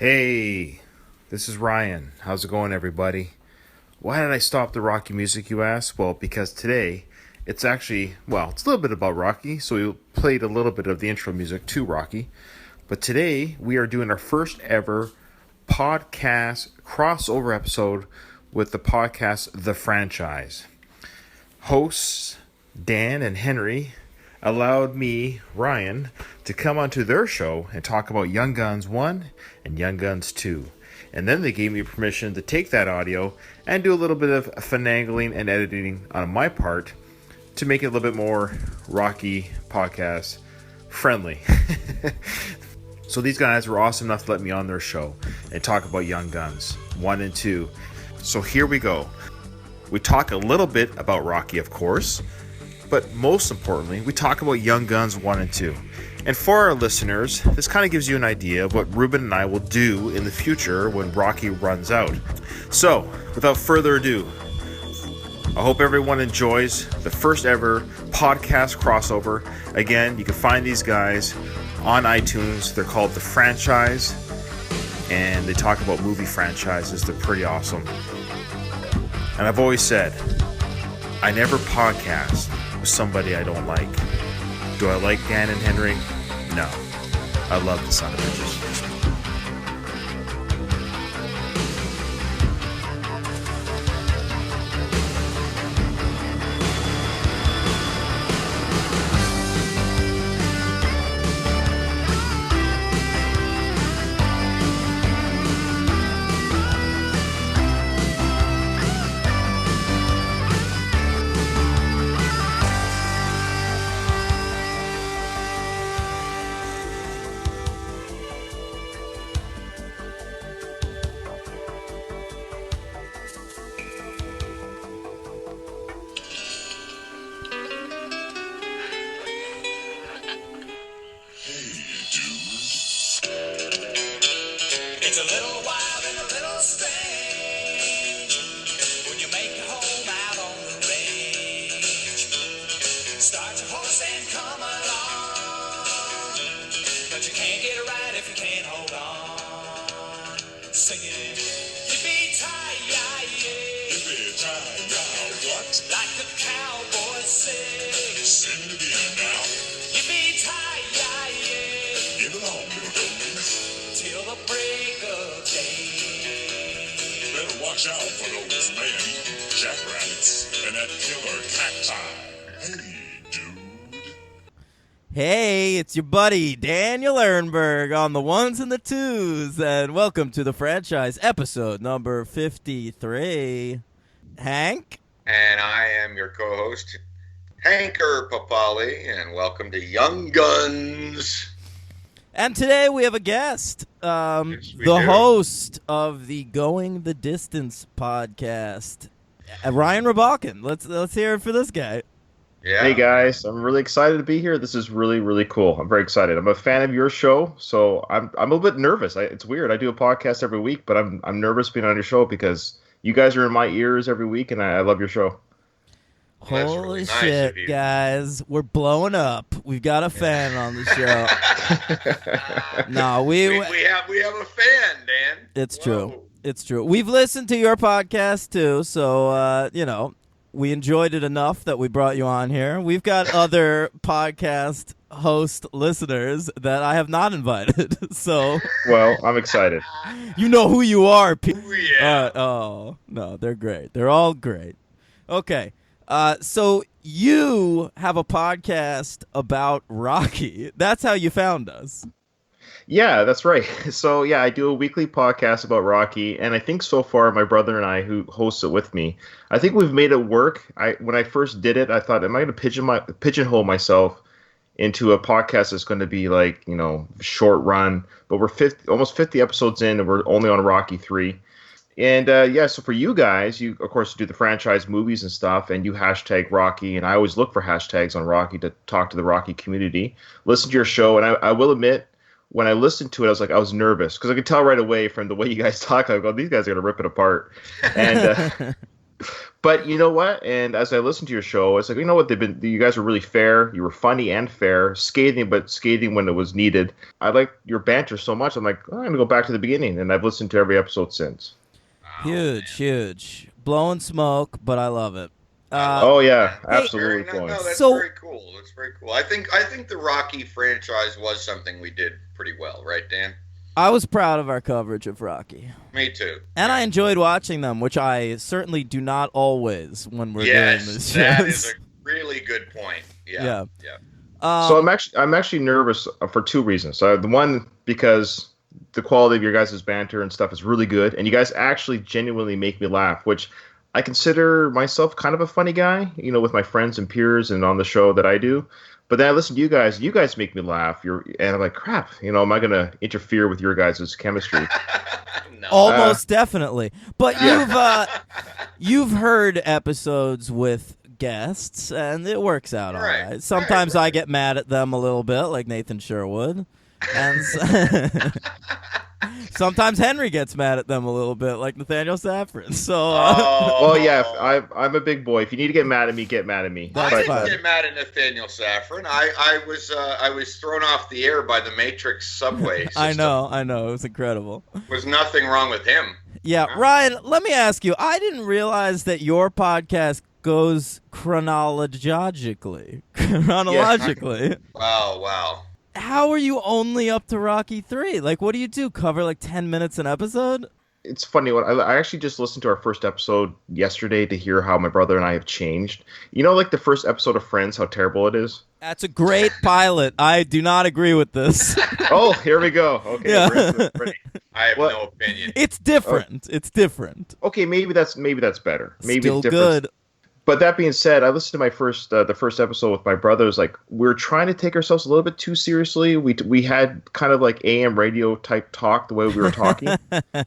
Hey, this is Ryan. How's it going, everybody? Why did I stop the Rocky music, you ask? Well, because today it's actually, it's a little bit about Rocky, so we played a little bit of the intro music to Rocky. But today we are doing our first ever podcast crossover episode with the podcast The Franchise. Hosts Dan and Henry allowed me, Ryan, to come onto their show and talk about Young Guns 1 and Young Guns 2. And then they gave me permission to take that audio and do a little bit of finagling and editing on my part to make it a little bit more Rocky podcast friendly. So these guys were awesome enough to let me on their show and talk about Young Guns 1 and 2. So here we go. We talk a little bit about Rocky, of course, but most importantly, we talk about Young Guns 1 and 2. And for our listeners, this kind of gives you an idea of what Ruben and I will do in the future when Rocky runs out. So, without further ado, I hope everyone enjoys the first ever podcast crossover. Again, you can find these guys on iTunes. They're called The Franchise, and they talk about movie franchises. They're pretty awesome. And I've always said, I never podcast with somebody I don't like. Do I like Dan and Henry? No. I love the son of bitches. It's a little wild and a little strange when you make your home out on the range. Start your horse and come along, but you can't get it right if you can't hold on. Sing it, yippee-ki-yay, yippee-ki-yay, what? Like the cowboys sing. Sing it again now. Yippee-ki-yay, get along, little goat, till the break of day. Better watch out for those man-eating jackrabbits and that killer cacti. Hey, dude. Hey, it's your buddy Daniel Ehrenberg on the ones and the twos, and welcome to The Franchise, episode number 53. Hank? And I am your co-host, Hanker Papali, and welcome to Young Guns. And today we have a guest, Yes, we the do. host of the Going the Distance podcast, Ryan Rabakin. Let's hear it for this guy. Yeah. Hey guys, I'm really excited to be here. This is really, really cool. I'm very excited. I'm a fan of your show, so I'm a little bit nervous. It's weird. I do a podcast every week, but I'm nervous being on your show because you guys are in my ears every week, and I love your show. Well, that's Holy really nice shit, of you. guys. We're blowing up. We've got a fan on the show. No, we have a fan, Dan. It's Whoa. true. It's true. We've listened to your podcast too, so we enjoyed it enough that we brought you on here. We've got other podcast host listeners that I have not invited, so Well, I'm excited. you know who you are. Ooh, yeah. Oh no, they're great. They're all great. Okay, so you have a podcast about Rocky. That's how you found us. Yeah, that's right. So, yeah, I do a weekly podcast about Rocky, and I think so far my brother and I, who hosts it with me, I think we've made it work. When I first did it, I thought, am I going to pigeonhole myself into a podcast that's going to be like, short run? But we're almost 50 episodes in, and we're only on Rocky 3. And so for you guys, you, of course, do the franchise movies and stuff, and you hashtag Rocky, and I always look for hashtags on Rocky to talk to the Rocky community. Listen to your show, and I will admit, when I listened to it, I was nervous because I could tell right away from the way you guys talk. I go, these guys are gonna rip it apart. And But you know what? And as I listened to your show, it's like, you know what? You guys were really fair. You were funny and fair, scathing, but scathing when it was needed. I like your banter so much. I'm like, oh, I'm gonna go back to the beginning, and I've listened to every episode since. Huge. Blowing smoke, but I love it. Oh yeah, Hey, absolutely. No, that's So- very cool. That's very cool. I think the Rocky franchise was something we did pretty well, right, Dan? I was proud of our coverage of Rocky. Me too. And I enjoyed watching them, which I certainly do not always when we're doing Yes, this. that is a really good point. Yeah. So I'm actually nervous for two reasons. The one, because the quality of your guys' banter and stuff is really good, and you guys actually genuinely make me laugh, which I consider myself kind of a funny guy, you know, with my friends and peers and on the show that I do. But then I listen to you guys make me laugh. And I'm like, crap, you know, am I going to interfere with your guys' chemistry? No. Almost definitely. But you've heard episodes with guests, and it works out all Right. right. Sometimes Right. I get mad at them a little bit, like Nathan Sherwood. And sometimes Henry gets mad at them a little bit, like Nathaniel Saffron. So, Well, yeah, I'm a big boy. If you need to get mad at me, get mad at me. That's I But, fine. didn't get mad at Nathaniel Saffron. I was thrown off the air by the Matrix subway system. I know. It was incredible. There was nothing wrong with him. Yeah, Ryan, let me ask you. I didn't realize that your podcast goes chronologically. Wow. How are you only up to Rocky 3? Like, what do you do? Cover like 10 minutes an episode? it's funny. I actually just listened to our first episode yesterday to hear how my brother and I have changed. You know, like the first episode of Friends, how terrible it is? That's a great pilot. I do not agree with this. Oh, here we go. Okay. Yeah. Ready. I have What? no opinion. It's different. It's different. Okay, maybe that's better. Maybe Still it's different. good. But that being said, I listened to my the first episode with my brothers. Like, we're trying to take ourselves a little bit too seriously. We had kind of like AM radio type talk the way we were talking.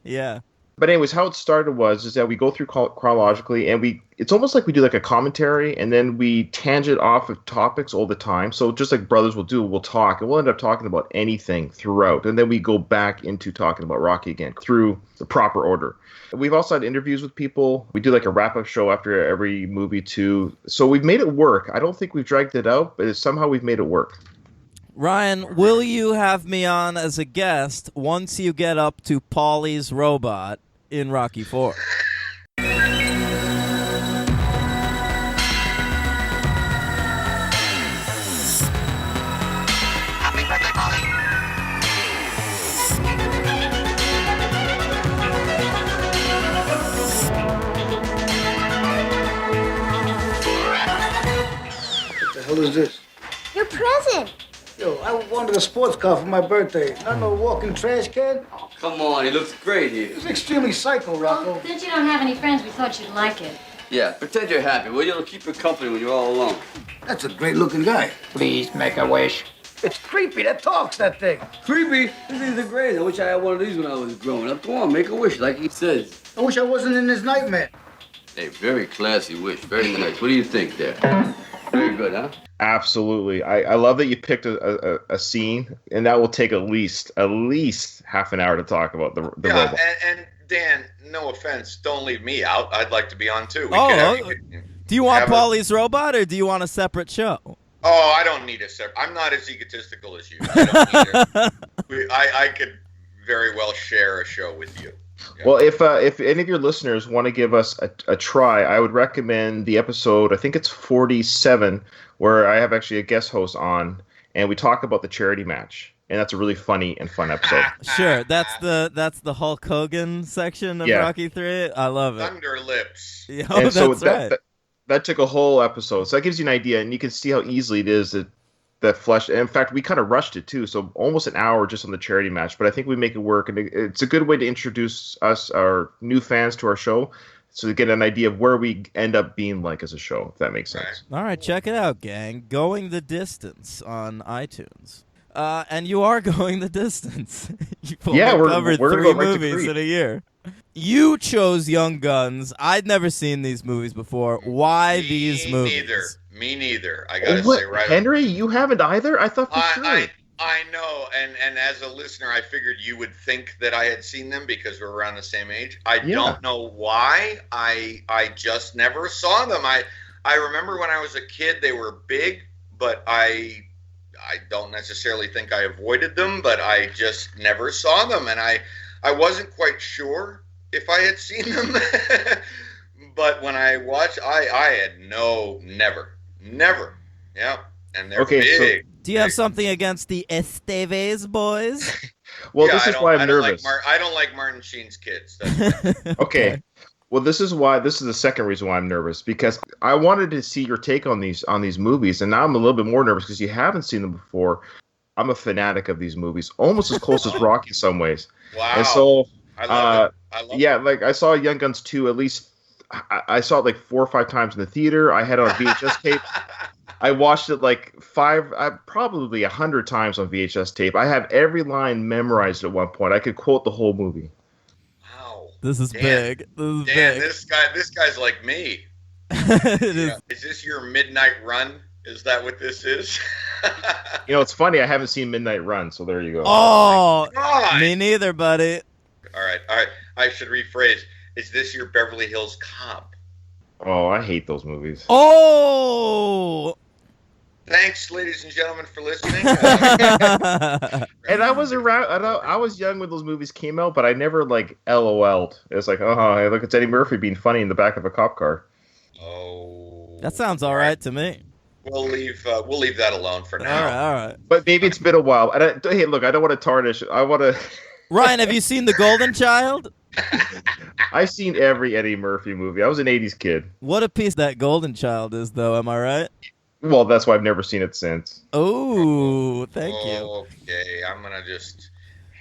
Yeah. But anyways, how it started is that we go through chronologically, and it's almost like we do like a commentary, and then we tangent off of topics all the time. So just like brothers will do, we'll talk, and we'll end up talking about anything throughout, and then we go back into talking about Rocky again through the proper order. We've also had interviews with people. We do like a wrap-up show after every movie too. So we've made it work. I don't think we've dragged it out, but somehow we've made it work. Ryan, will you have me on as a guest once you get up to Paulie's robot in Rocky 4? What the hell is this? Your present. Yo, I wanted a sports car for my birthday. Not no walking trash can. Come on, he looks great here. It's extremely psycho, Well, Rocco. since you don't have any friends, we thought you'd like it. Yeah, pretend you're happy, will you? It'll keep you company when you're all alone. That's a great-looking guy. Please make a wish. It's creepy. That talks, that thing. Creepy? These things are great. I wish I had one of these when I was growing up. Go on, make a wish, like he says. I wish I wasn't in this nightmare. Hey, very classy wish. Very nice. What do you think there? Very good, huh? Absolutely. I love that you picked a scene, and that will take at least half an hour to talk about the Yeah, robot. and Dan, no offense, don't leave me out. I'd like to be on too. Do you want have a- Paulie's robot, or do you want a separate show? Oh, I don't need a separate. I'm not as egotistical as you. I don't need I could very well share a show with you. Yeah. Well, if any of your listeners want to give us a try, I would recommend the episode, I think it's 47, where I have actually a guest host on, and we talk about the charity match. And that's a really funny and fun episode. Sure, that's the Hulk Hogan section of Yeah. Rocky 3. I love it. Thunder lips. Yeah, And that's so right. that took a whole episode. So that gives you an idea, and you can see how easily it is that flesh. And in fact, we kind of rushed it too, so almost an hour just on the charity match. But I think we make it work, and it's a good way to introduce our new fans to our show, so to get an idea of where we end up being like as a show. If that makes sense. All right, check it out, gang. Going the Distance on iTunes. And you are going the distance. You've only Yeah, we're covered gonna 3 go right to movies Creed. in a year. You chose Young Guns. I'd never seen these movies before. Why these movies? Me neither. I gotta What, say right. Henry, you haven't either? I thought for sure. I I know, and as a listener, I figured you would think that I had seen them because we're around the same age. I don't know why. I just never saw them. I remember when I was a kid, they were big, but I don't necessarily think I avoided them, but I just never saw them, and I wasn't quite sure if I had seen them. But when I watched, I had never. Yeah, and they're big. Do you have something against the Esteves boys? Well, this is why I'm nervous. I don't like Martin Sheen's kids. Okay. Well, this is the second reason why I'm nervous, because I wanted to see your take on these movies, and now I'm a little bit more nervous because you haven't seen them before. I'm a fanatic of these movies, almost as close as Rocky in some ways. Wow. And so, I love it. Yeah, like I saw Young Guns 2 at least. I saw it like 4 or 5 times in the theater. I had it on VHS tape. I watched it like probably 100 times on VHS tape. I have every line memorized at one point. I could quote the whole movie. Wow. This is big. This is Dan, big. this guy's like me. It is. Is this your midnight run? Is that what this is? You know, it's funny. I haven't seen Midnight Run, so there you go. Oh, God. me neither, buddy. All right. I should rephrase. Is this your Beverly Hills Cop? Oh, I hate those movies. Oh. Thanks, ladies and gentlemen, for listening. And I was around. I was young when those movies came out, but I never like LOL'd. It was like, oh, hey, look, it's Eddie Murphy being funny in the back of a cop car. Oh. That sounds all right to me. We'll leave that alone for now. All right. But maybe it's been a while. And hey, look, I don't want to tarnish it. I want to. Ryan, have you seen The Golden Child? I've seen every Eddie Murphy movie. I was an 80s kid. What a piece that Golden Child is, though. Am I right? Well, that's why I've never seen it since. Oh, thank you. Okay, I'm going to just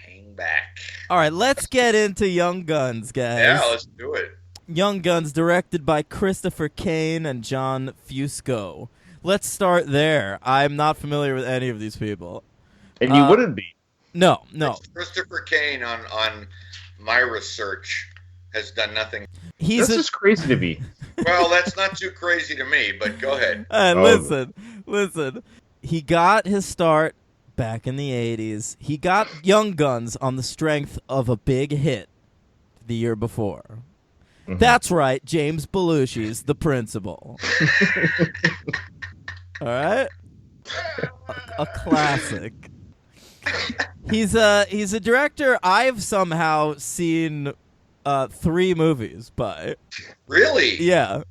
hang back. All right, let's get into Young Guns, guys. Yeah, let's do it. Young Guns, directed by Christopher Kane and John Fusco. Let's start there. I'm not familiar with any of these people. And you wouldn't be. No. Christopher Kane on my research has done nothing. That's just crazy to me. Well, that's not too crazy to me, but go ahead. Listen. He got his start back in the 80s. He got Young Guns on the strength of a big hit the year before. Mm-hmm. That's right, James Belushi's The Principal. All right? A classic. He's a director I've somehow seen 3 movies by. Really? Yeah.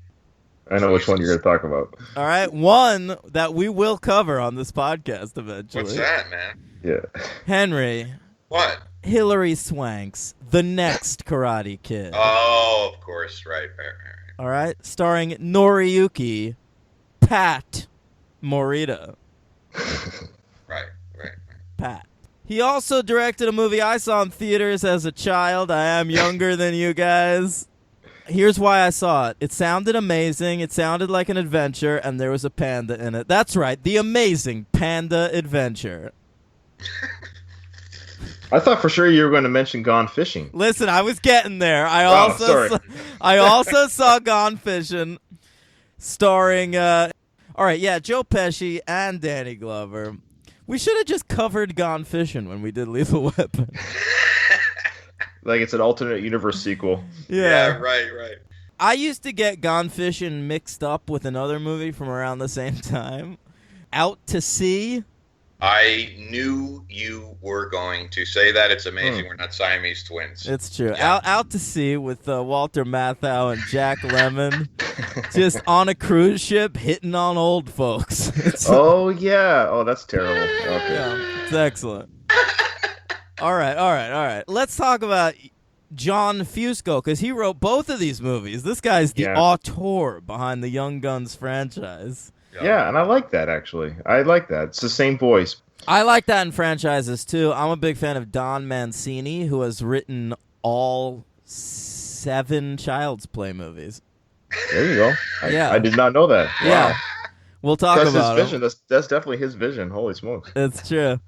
I know which one you're going to talk about. All right. One that we will cover on this podcast eventually. What's that, man? Yeah. Henry. What? Hilary Swank's The Next Karate Kid. Oh, of course. Right. All right. Starring Noriyuki Pat Morita. Right. Pat. He also directed a movie I saw in theaters as a child. I am younger than you guys. Here's why I saw it. It sounded amazing. It sounded like an adventure, and there was a panda in it. That's right, The Amazing Panda Adventure. I thought for sure you were going to mention Gone Fishing. Listen, I was getting there. I also saw Gone Fishing, starring, Joe Pesci and Danny Glover. We should have just covered Gone Fishing when we did Lethal Weapon. Like it's an alternate universe sequel. Yeah, right. I used to get Gone Fishing mixed up with another movie from around the same time. Out to Sea. I knew you were going to say that. It's amazing we're not Siamese twins. It's true. Yeah. Out to Sea with Walter Matthau and Jack Lemmon. Just on a cruise ship hitting on old folks. Oh, yeah. Oh, that's terrible. Okay. Yeah, it's excellent. All right. Let's talk about John Fusco, because he wrote both of these movies. This guy's the auteur behind the Young Guns franchise. Yeah, and I like that, actually. I like that. It's the same voice. I like that in franchises, too. I'm a big fan of Don Mancini, who has written all 7 Child's Play movies. There you go. Yeah. I did not know that. Wow. Yeah. We'll talk That's about his vision. That's definitely his vision. Holy smokes. It's true.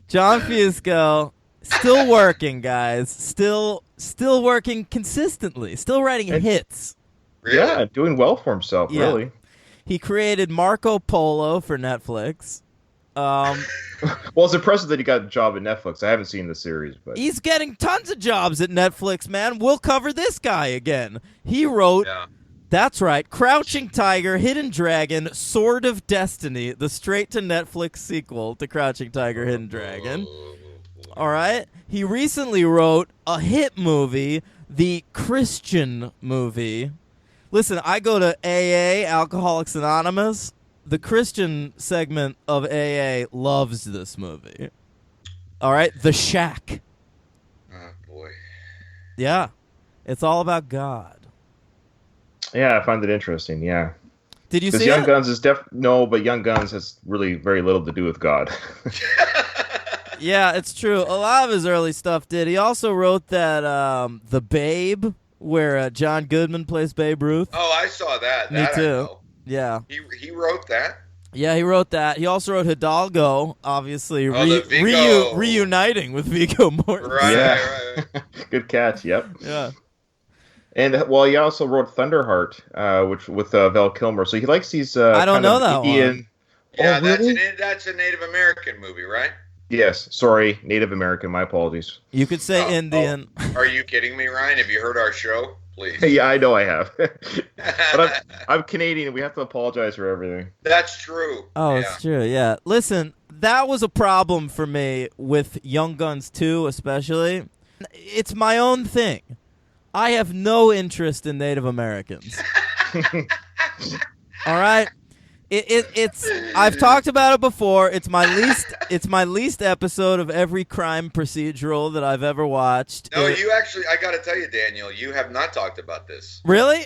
John Fusco, still working, guys. Still working consistently. Still writing hits. Really? Yeah, doing well for himself, Yeah. really. He created Marco Polo for Netflix. Well, it's impressive that he got a job at Netflix. I haven't seen the series, but He's getting tons of jobs at Netflix, man. We'll cover this guy again. He wrote, that's right, Crouching Tiger, Hidden Dragon, Sword of Destiny, the straight-to-Netflix sequel to Crouching Tiger, Hidden Dragon. All right? He recently wrote a hit movie, the Christian movie. Listen, I go to AA, Alcoholics Anonymous. The Christian segment of AA loves this movie. All right? The Shack. Oh, boy. Yeah. It's all about God. yeah, I find it interesting. Yeah, Did you because see Young it? Guns is but Young Guns has really very little to do with God. Yeah, it's true. A lot of his early stuff did. He also wrote that The Babe, where John Goodman plays Babe Ruth. Oh, I saw that. Me That I too. know. Yeah. He wrote that. Yeah, he wrote that. He also wrote Hidalgo, obviously the Viggo. reuniting with Viggo Mortensen. Right, Yeah. right. Good catch. Yep. Yeah. And well, he also wrote Thunderheart, which with Val Kilmer. So he likes these. I don't kind know of that Indian. one. Yeah, Oh, really? that's a Native American movie, right? Yes. Sorry, Native American. My apologies. You could say Oh, Indian. Are you kidding me, Ryan? Have you heard our show? Please. Yeah, I know I have. But I'm Canadian. We have to apologize for everything. That's true. Oh, yeah. it's true. Yeah. Listen, that was a problem for me with Young Guns 2 especially. It's my own thing. I have no interest in Native Americans. All right? It's I've talked about it before. It's my least episode of every crime procedural that I've ever watched. No, you actually. I got to tell you, Daniel, you have not talked about this. Really?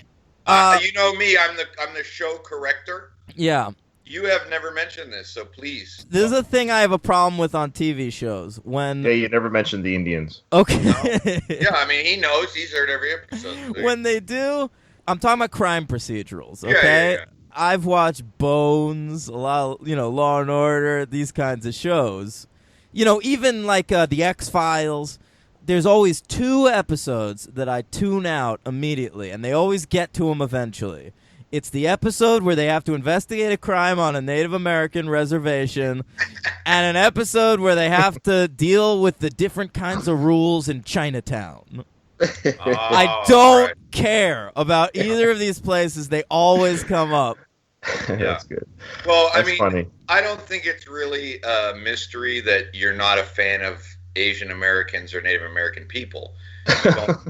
You know me. I'm the show corrector. Yeah. You have never mentioned this, so please. This is a thing I have a problem with on TV shows. When Yeah, you never mentioned the Indians. okay. Yeah, I mean, he knows. He's heard every episode. When they do, I'm talking about crime procedurals, Yeah, okay? yeah. I've watched Bones, a lot of, Law and Order, these kinds of shows. Even like The X-Files, there's always 2 episodes that I tune out immediately, and they always get to them eventually. It's the episode where they have to investigate a crime on a Native American reservation, and an episode where they have to deal with the different kinds of rules in Chinatown. I don't care about either of these places. They always come up. That's good. Well, I That's mean, funny. I don't think it's really a mystery that you're not a fan of Asian Americans or Native American people.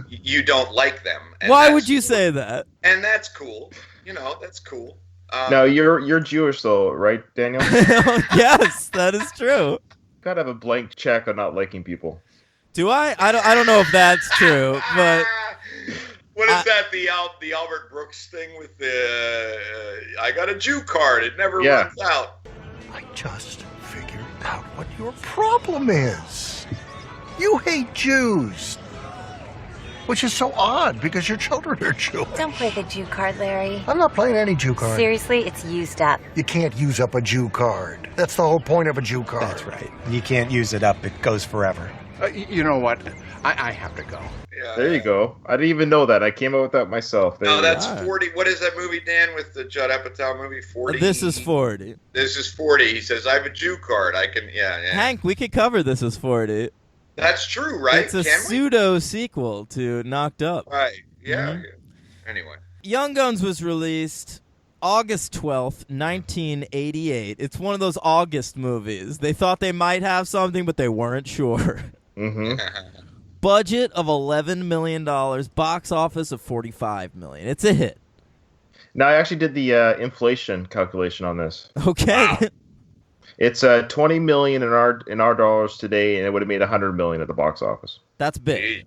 You don't like them. And Why that's would you cool. say that? And that's cool. That's cool. Now you're Jewish though, right, Daniel? Yes, that is true. Gotta have a blank check on not liking people. Do I? I don't know if that's true, but What is that? The Albert Brooks thing with the I got a Jew card. It never runs out. I just figured out what your problem is. You hate Jews. Which is so odd because your children are Jewish. Don't play the Jew card, Larry. I'm not playing any Jew card. Seriously, it's used up. You can't use up a Jew card. That's the whole point of a Jew card. That's right. You can't use it up. It goes forever. You know what? I have to go. Yeah. There you go. I didn't even know that. I came up with that myself. There No, you that's go. 40. What is that movie, Dan, with the Judd Apatow movie? 40. This is 40. This is 40. He says, "I have a Jew card. I can." Yeah. Hank, we could cover This Is 40. That's true, right? It's a Can we? pseudo sequel to Knocked Up. Right. Yeah. Mhm. Yeah. Anyway. Young Guns was released August 12th, 1988. It's one of those August movies. They thought they might have something, but they weren't sure. Mm-hmm. Budget of $11 million. Box office of $45 million. It's a hit. Now I actually did the inflation calculation on this. Okay. Wow. It's $20 million in our dollars today, and it would have made $100 million at the box office. That's big. Jeez.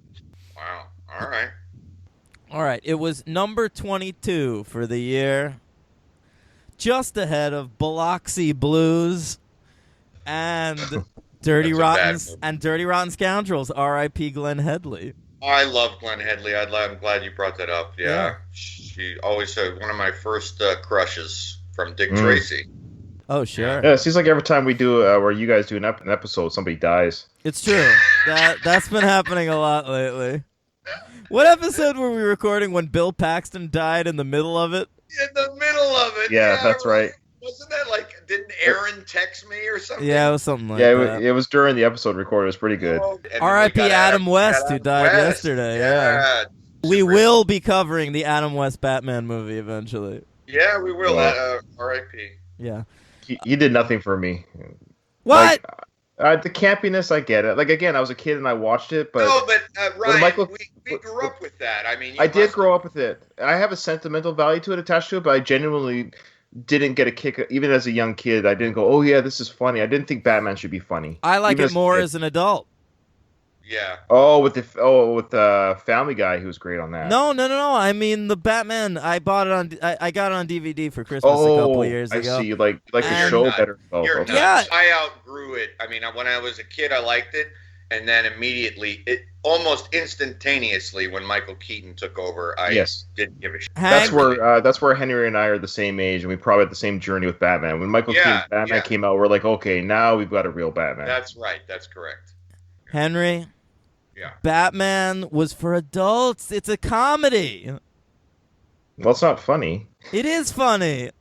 Wow. All right. All right. It was number 22 for the year. Just ahead of Biloxi Blues and Dirty That's a bad Rotten movie. and Dirty Rotten Scoundrels. R.I.P. Glenn Headley. I love Glenn Headley. I'm glad you brought that up. Yeah. Yeah. She always one of my first crushes from Dick Mm. Tracy. Oh, sure. Yeah, it seems like every time we do where you guys do an episode, somebody dies. It's true. That's been happening a lot lately. What episode were we recording when Bill Paxton died in the middle of it? In the middle of it. Yeah, that's right. Wasn't that like? Didn't Aaron text me or something? Yeah, it was something like Yeah, that. it was during the episode recorded. It was pretty good. And then R.I.P. we got Adam West, who died West. yesterday. Yeah. We will be covering the Adam West Batman movie eventually. Yeah, we will. Yeah. R.I.P. Yeah. He did nothing for me. What? The campiness, I get it. Like, again, I was a kid and I watched it, but No, but Ryan, Michael- we grew up with that. I mean, I did grow up with it. I have a sentimental value to it attached to it, but I genuinely didn't get a kick. Even as a young kid, I didn't go, "Oh yeah, this is funny." I didn't think Batman should be funny. I like Even it more a kid. as an adult. Yeah. with the Family Guy, he was great on that. No. I mean the Batman. I bought it on. I got it on DVD for Christmas a couple years ago. I see. Like the And- show better. You're Okay. nuts. I outgrew it. I mean, when I was a kid, I liked it, and then immediately, almost instantaneously, when Michael Keaton took over, I Yes. didn't give a shit. That's where Henry and I are the same age, and we probably had the same journey with Batman. When Michael Keaton's Batman came out, we're like, okay, now we've got a real Batman. That's right. That's correct. Henry. Yeah. Batman was for adults. It's a comedy. Well, it's not funny. It is funny.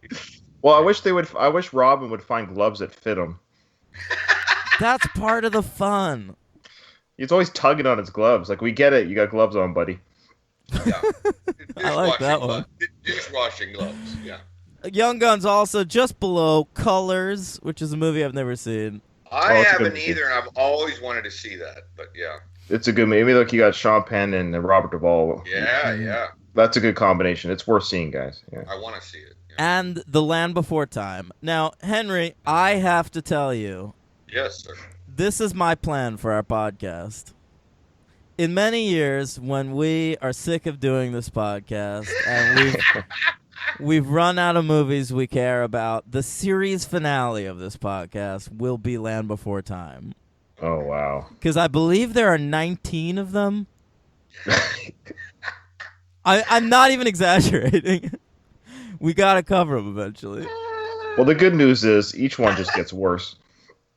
Well, I wish Robin would find gloves that fit him. That's part of the fun. He's always tugging on his gloves. Like, we get it. You got gloves on, buddy. I like that one. Dishwashing gloves. Yeah. Young Guns also just below Colors, which is a movie I've never seen. I it's a good haven't movie. either, and I've always wanted to see that. But yeah. It's a good movie. Look, you got Sean Penn and Robert Duvall. Yeah. That's a good combination. It's worth seeing, guys. Yeah. I want to see it. And The Land Before Time. Now, Henry, I have to tell you, Yes, sir. this is my plan for our podcast. In many years, when we are sick of doing this podcast and we've run out of movies we care about, the series finale of this podcast will be Land Before Time. Oh, wow. Because I believe there are 19 of them. I'm not even exaggerating. We got to cover them eventually. Well, the good news is each one just gets worse.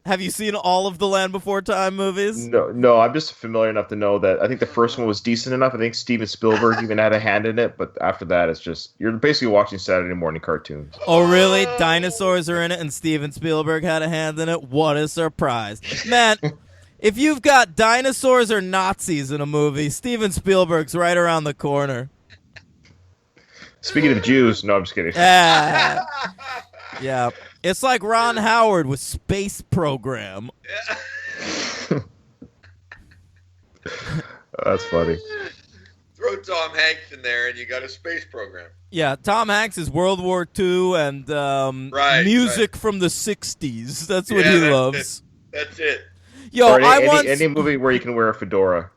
Have you seen all of the Land Before Time movies? No, I'm just familiar enough to know that I think the first one was decent enough. I think Steven Spielberg even had a hand in it, but after that, it's just you're basically watching Saturday morning cartoons. Oh, really? Dinosaurs are in it and Steven Spielberg had a hand in it? What a surprise. Man, if you've got dinosaurs or Nazis in a movie, Steven Spielberg's right around the corner. Speaking of Jews, no, I'm just kidding. Yeah. Yeah. It's like Ron Howard with Space Program. That's funny. Throw Tom Hanks in there, and you got a space program. Yeah, Tom Hanks is World War II and music from the 60s. That's what he loves. That's it. Yo, Or any movie where you can wear a fedora.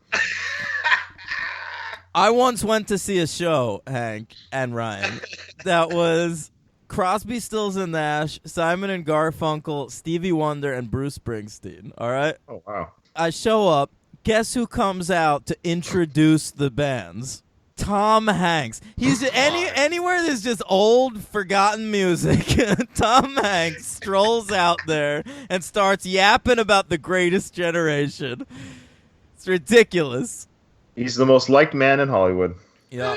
I once went to see a show, Hank and Ryan, that was Crosby, Stills and Nash, Simon and Garfunkel, Stevie Wonder, and Bruce Springsteen. All right? Oh, wow. I show up. Guess who comes out to introduce the bands? Tom Hanks. He's anywhere there's just old, forgotten music. Tom Hanks strolls out there and starts yapping about the greatest generation. It's ridiculous. He's the most liked man in Hollywood. Yeah.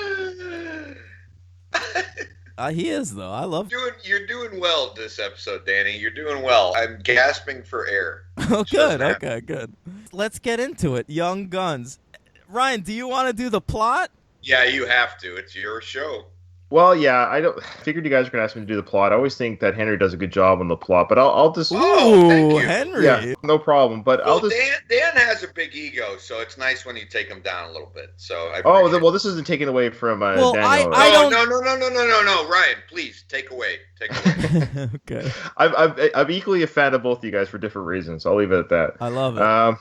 He is, though. I love You're doing well this episode, Danny. You're doing well. I'm gasping for air. Oh, good. Okay, good. Let's get into it. Young Guns. Ryan, do you want to do the plot? Yeah, you have to. It's your show. Well, yeah, I figured you guys were gonna ask me to do the plot. I always think that Henry does a good job on the plot, but I'll just. Oh, thank you. Henry. Yeah, no problem. But Well, I'll just. Dan has a big ego, so it's nice when you take him down a little bit. So I Oh, appreciate well, this isn't taken away from Well, Daniel. No, Ryan, please take away. Okay. I'm equally a fan of both of you guys for different reasons. I'll leave it at that. I love it.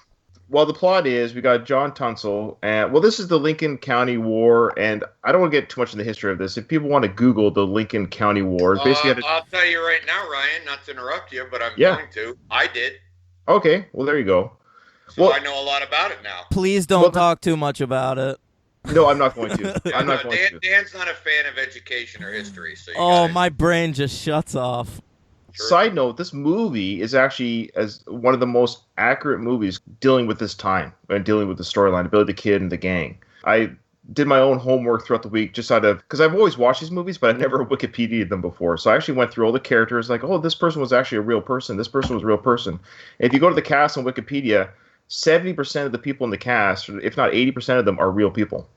Well, the plot is we got John Tunstall, and this is the Lincoln County War, and I don't want to get too much in the history of this. If people want to Google the Lincoln County War, it's basically I'll tell you right now, Ryan, not to interrupt you, but I'm Yeah. going to. I did, okay. Well, there you go. so I know a lot about it now. Please don't talk too much about it. No, I'm not going to. I'm not going to. Dan's not a fan of education or history, so you Oh, gotta, my brain just shuts off. Side note: this movie is actually as one of the most accurate movies dealing with this time and dealing with the storyline, Billy the Kid and the gang. I did my own homework throughout the week, just out of, because I've always watched these movies, but I've never Wikipedia'd them before. So I actually went through all the characters, like, oh, this person was actually a real person. This person was a real person. And if you go to the cast on Wikipedia, 70% of the people in the cast, if not 80% of them, are real people.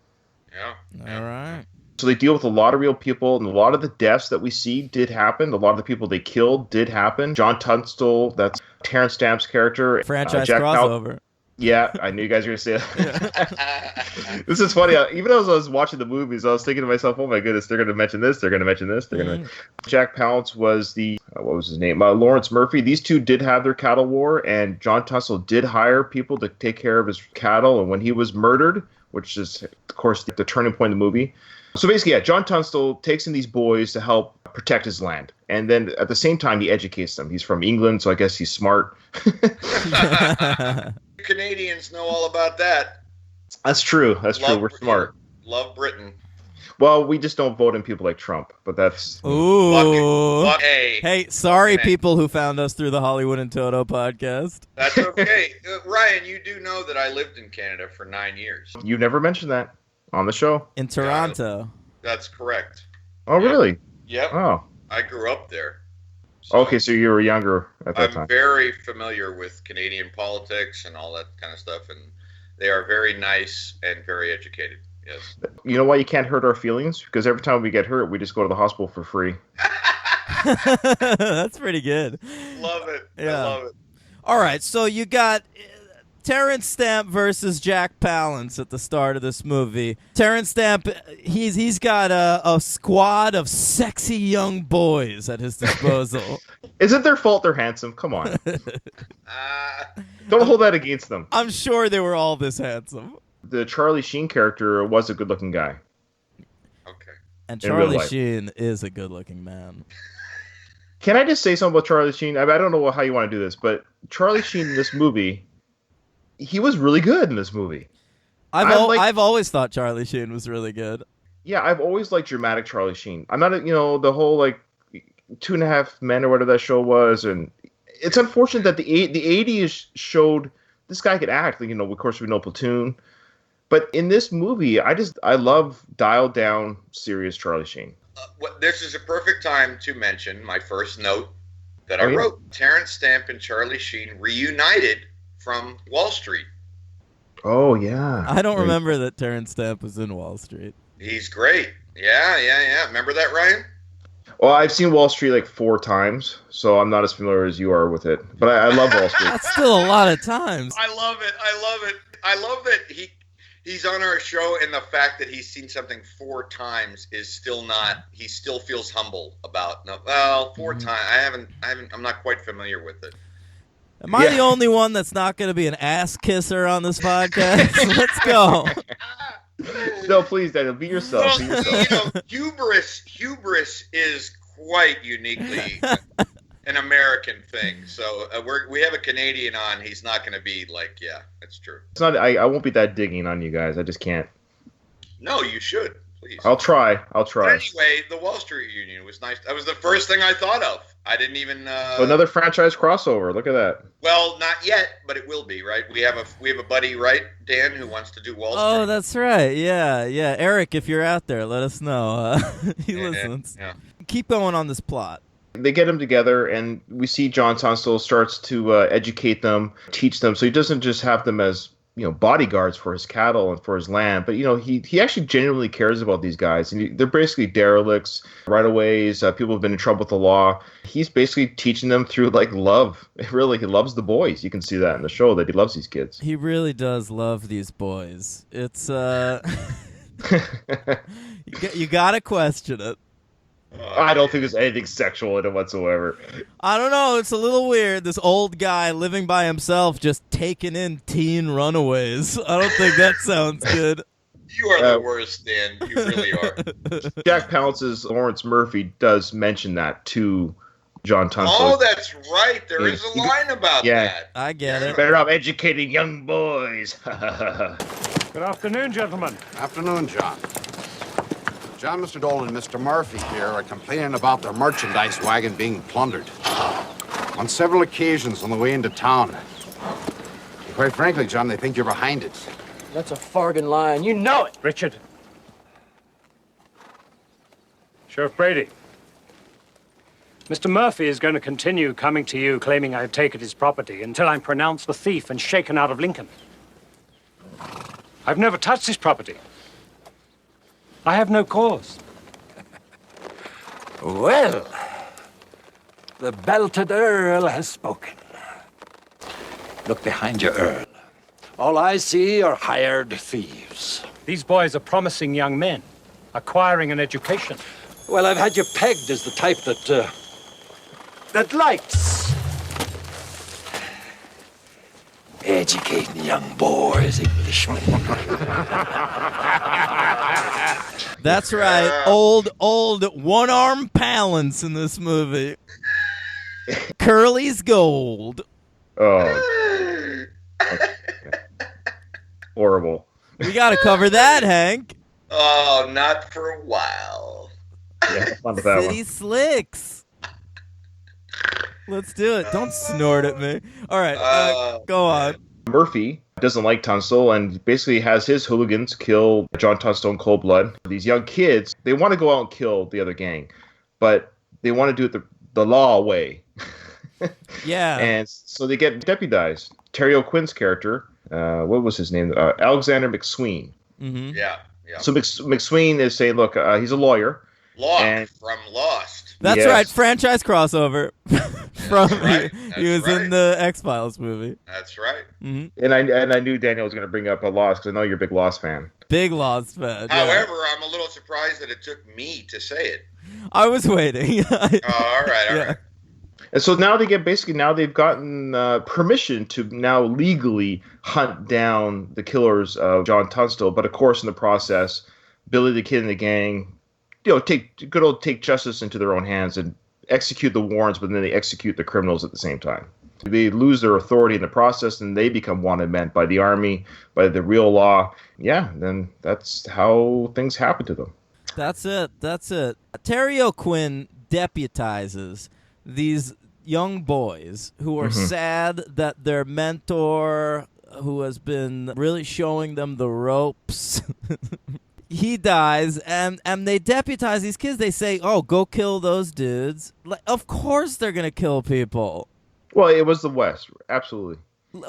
Yeah. All right. So they deal with a lot of real people, and a lot of the deaths that we see did happen. A lot of the people they killed did happen. John Tunstall, that's Terrence Stamp's character. Franchise Jack crossover. Yeah, I knew you guys were going to say that. This is funny. Even as I was watching the movies, I was thinking to myself, oh my goodness, they're going to mention this, they're going to mention this, they're going to... Jack Palance was the... what was his name? Lawrence Murphy. These two did have their cattle war, and John Tunstall did hire people to take care of his cattle, and when he was murdered, which is, of course, the turning point in the movie... So basically, yeah, John Tunstall takes in these boys to help protect his land. And then at the same time, he educates them. He's from England, so I guess he's smart. Canadians know all about that. That's true. That's true. We're smart. Love Britain. Well, we just don't vote in people like Trump, but that's... Ooh. Hey, sorry, people who found us through the Hollywood and Toto podcast. That's okay. Ryan, you do know that I lived in Canada for 9 years. You never mentioned that on the show. In Toronto. That's correct. Oh, really? Yep. Oh. I grew up there. Okay, so you were younger at that time. I'm very familiar with Canadian politics and all that kind of stuff, and they are very nice and very educated. Yes. You know why you can't hurt our feelings? Because every time we get hurt, we just go to the hospital for free. That's pretty good. Love it. Yeah. I love it. All right, so you got Terrence Stamp versus Jack Palance at the start of this movie. Terrence Stamp, he's got a squad of sexy young boys at his disposal. Is it their fault they're handsome? Come on. Don't hold that against them. I'm sure they were all this handsome. The Charlie Sheen character was a good-looking guy. Okay. And Charlie Sheen is a good-looking man. Can I just say something about Charlie Sheen? I don't know how you want to do this, but Charlie Sheen in this movie... He was really good in this movie. I've always thought Charlie Sheen was really good. Yeah, I've always liked dramatic Charlie Sheen. I'm not, the whole, like, 2.5 Men or whatever that show was. And it's unfortunate that the 80s showed this guy could act. Like, of course, we know Platoon. But in this movie, I love dialed down, serious Charlie Sheen. This is a perfect time to mention my first note that I wrote. Terrence Stamp and Charlie Sheen reunited from Wall Street. Oh, yeah. I don't remember that Terrence Stamp was in Wall Street. He's great. Yeah. Remember that, Ryan? Well, I've seen Wall Street like 4 times, so I'm not as familiar as you are with it. But I love Wall Street. That's still a lot of times. I love it. I love that he's on our show, and the fact that he's seen something 4 times is still not. He still feels humble about. No, well, 4 times. I'm not quite familiar with it. Am I the only one that's not going to be an ass kisser on this podcast? Let's go. No, please, Daniel, be yourself. Well, hubris is quite uniquely an American thing. So we have a Canadian on. He's not going to be like, yeah, that's true. It's not. I won't be that digging on you guys. I just can't. No, you should. Please. I'll try. But anyway, the Wall Street reunion was nice. That was the first thing I thought of. I didn't even. Another franchise crossover. Look at that. Well, not yet, but it will be, right? We have a buddy, right, Dan, who wants to do Wall Street. Oh, that's right. Yeah. Eric, if you're out there, let us know. He listens. Yeah. Keep going on this plot. They get them together, and we see John Tunstall starts to educate them, teach them. So he doesn't just have them as bodyguards for his cattle and for his land, but he actually genuinely cares about these guys, and they're basically derelicts, runaways, people who've been in trouble with the law. He's basically teaching them through like love. Really, he loves the boys. You can see that in the show that he loves these kids. He really does love these boys. It's you gotta question it. I don't think there's anything sexual in it whatsoever. I don't know. It's a little weird. This old guy living by himself just taking in teen runaways. I don't think that sounds good. You are the worst, Dan. You really are. Jack Palance's Lawrence Murphy does mention that to John Tunstall. Oh, that's right. There is a line about that. I get it. Better off educating young boys. Good afternoon, gentlemen. Afternoon, John. John, Mr. Dolan, and Mr. Murphy here are complaining about their merchandise wagon being plundered on several occasions on the way into town. And quite frankly, John, they think you're behind it. That's a fargan line. You know it. Richard, Sheriff Brady. Mr. Murphy is going to continue coming to you claiming I have taken his property until I'm pronounced the thief and shaken out of Lincoln. I've never touched his property. I have no cause. Well, the belted Earl has spoken. Look behind you, Earl. All I see are hired thieves. These boys are promising young men, acquiring an education. Well, I've had you pegged as the type that likes educating young boys, Englishmen. That's right. Old one-arm Palance in this movie. Curly's gold. Oh. Okay. Horrible. We got to cover that, Hank. Oh, not for a while. Yeah, fun with that City one. Slicks. Let's do it. Don't snort at me. All right, go on. Murphy doesn't like Tunstall and basically has his hooligans kill John Tunstall in cold blood. These young kids, they want to go out and kill the other gang, but they want to do it the law way. Yeah. And so they get deputized. Terry O'Quinn's character, what was his name? Alexander McSween. Mm-hmm. Yeah. So McSween is saying, look, he's a lawyer. Locke from Lost. That's Yes. right. Franchise crossover. From right. he was in the X-Files movie. That's right. Mm-hmm. And I knew Daniel was going to bring up Lost because I know you're a big Lost fan. Big Lost fan. yeah. However, I'm a little surprised that it took me to say it. I was waiting. Oh, all right, all Yeah. right. And so now they've gotten permission to now legally hunt down the killers of John Tunstall. But of course, in the process, Billy the Kid and the gang, take justice into their own hands and execute the warrants, but then they execute the criminals at the same time. They lose their authority in the process, and they become wanted men by the army, by the real law. Yeah, then that's how things happen to them. That's it. Terry O'Quinn deputizes these young boys who are sad that their mentor, who has been really showing them the ropes, he dies, and they deputize these kids. They say, oh, go kill those dudes. Like, of course they're going to kill people. Well, it was the West, absolutely.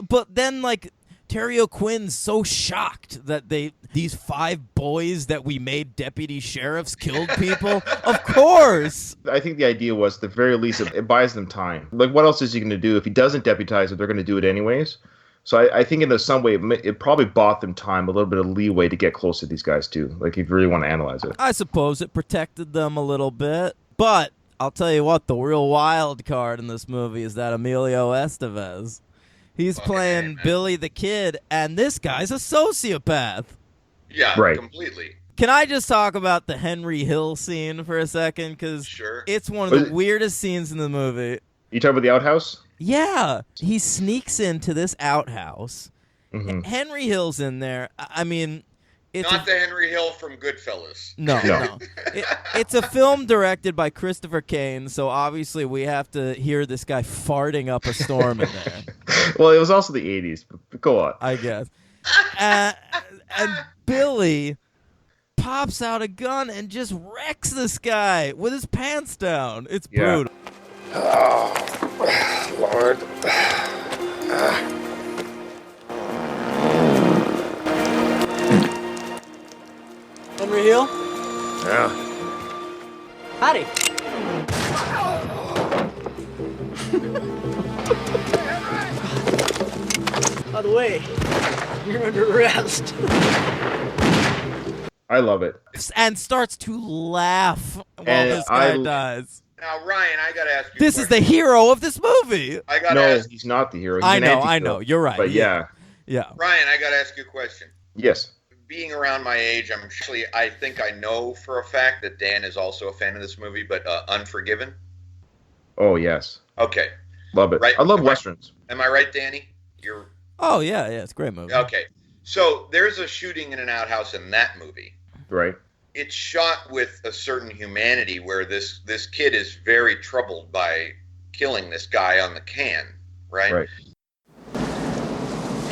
But then, like, Terry O'Quinn's so shocked that these 5 boys that we made deputy sheriffs killed people. Of course. I think the idea was, at the very least, it buys them time. Like, what else is he going to do? If he doesn't deputize it, they're going to do it anyways. So I think in some way, it probably bought them time, a little bit of leeway to get close to these guys, too. Like, if you really want to analyze it. I suppose it protected them a little bit. But I'll tell you what, the real wild card in this movie is that Emilio Estevez. He's playing Billy the Kid, and this guy's a sociopath. Yeah, right. Completely. Can I just talk about the Henry Hill scene for a second? Because it's one of the weirdest scenes in the movie. You talking about the outhouse? Yeah. He sneaks into this outhouse. Mm-hmm. Henry Hill's in there. I mean, it's Not the Henry Hill from Goodfellas. No. It's a film directed by Christopher Kane, so obviously we have to hear this guy farting up a storm in there. Well, it was also the 80s, but go on. I guess. And Billy pops out a gun and just wrecks this guy with his pants down. It's brutal. Oh, Lord. Henry Hill? Yeah. Howdy. By the way, you're under arrest. I love it. And starts to laugh while this guy dies. Now, Ryan, I gotta ask you. This is the hero of this movie. I gotta No, ask. he's not the hero. He's I an know. anti-hero. You're right. But yeah. Ryan, I gotta ask you a question. Yes. Being around my age, I think I know for a fact that Dan is also a fan of this movie, but Unforgiven. Oh, yes. Okay. Love it. Right. I love Westerns. Am I right, Danny? You're Oh, yeah, it's a great movie. okay. So there's a shooting in an outhouse in that movie. Right. It's shot with a certain humanity where this kid is very troubled by killing this guy on the can, right? Right.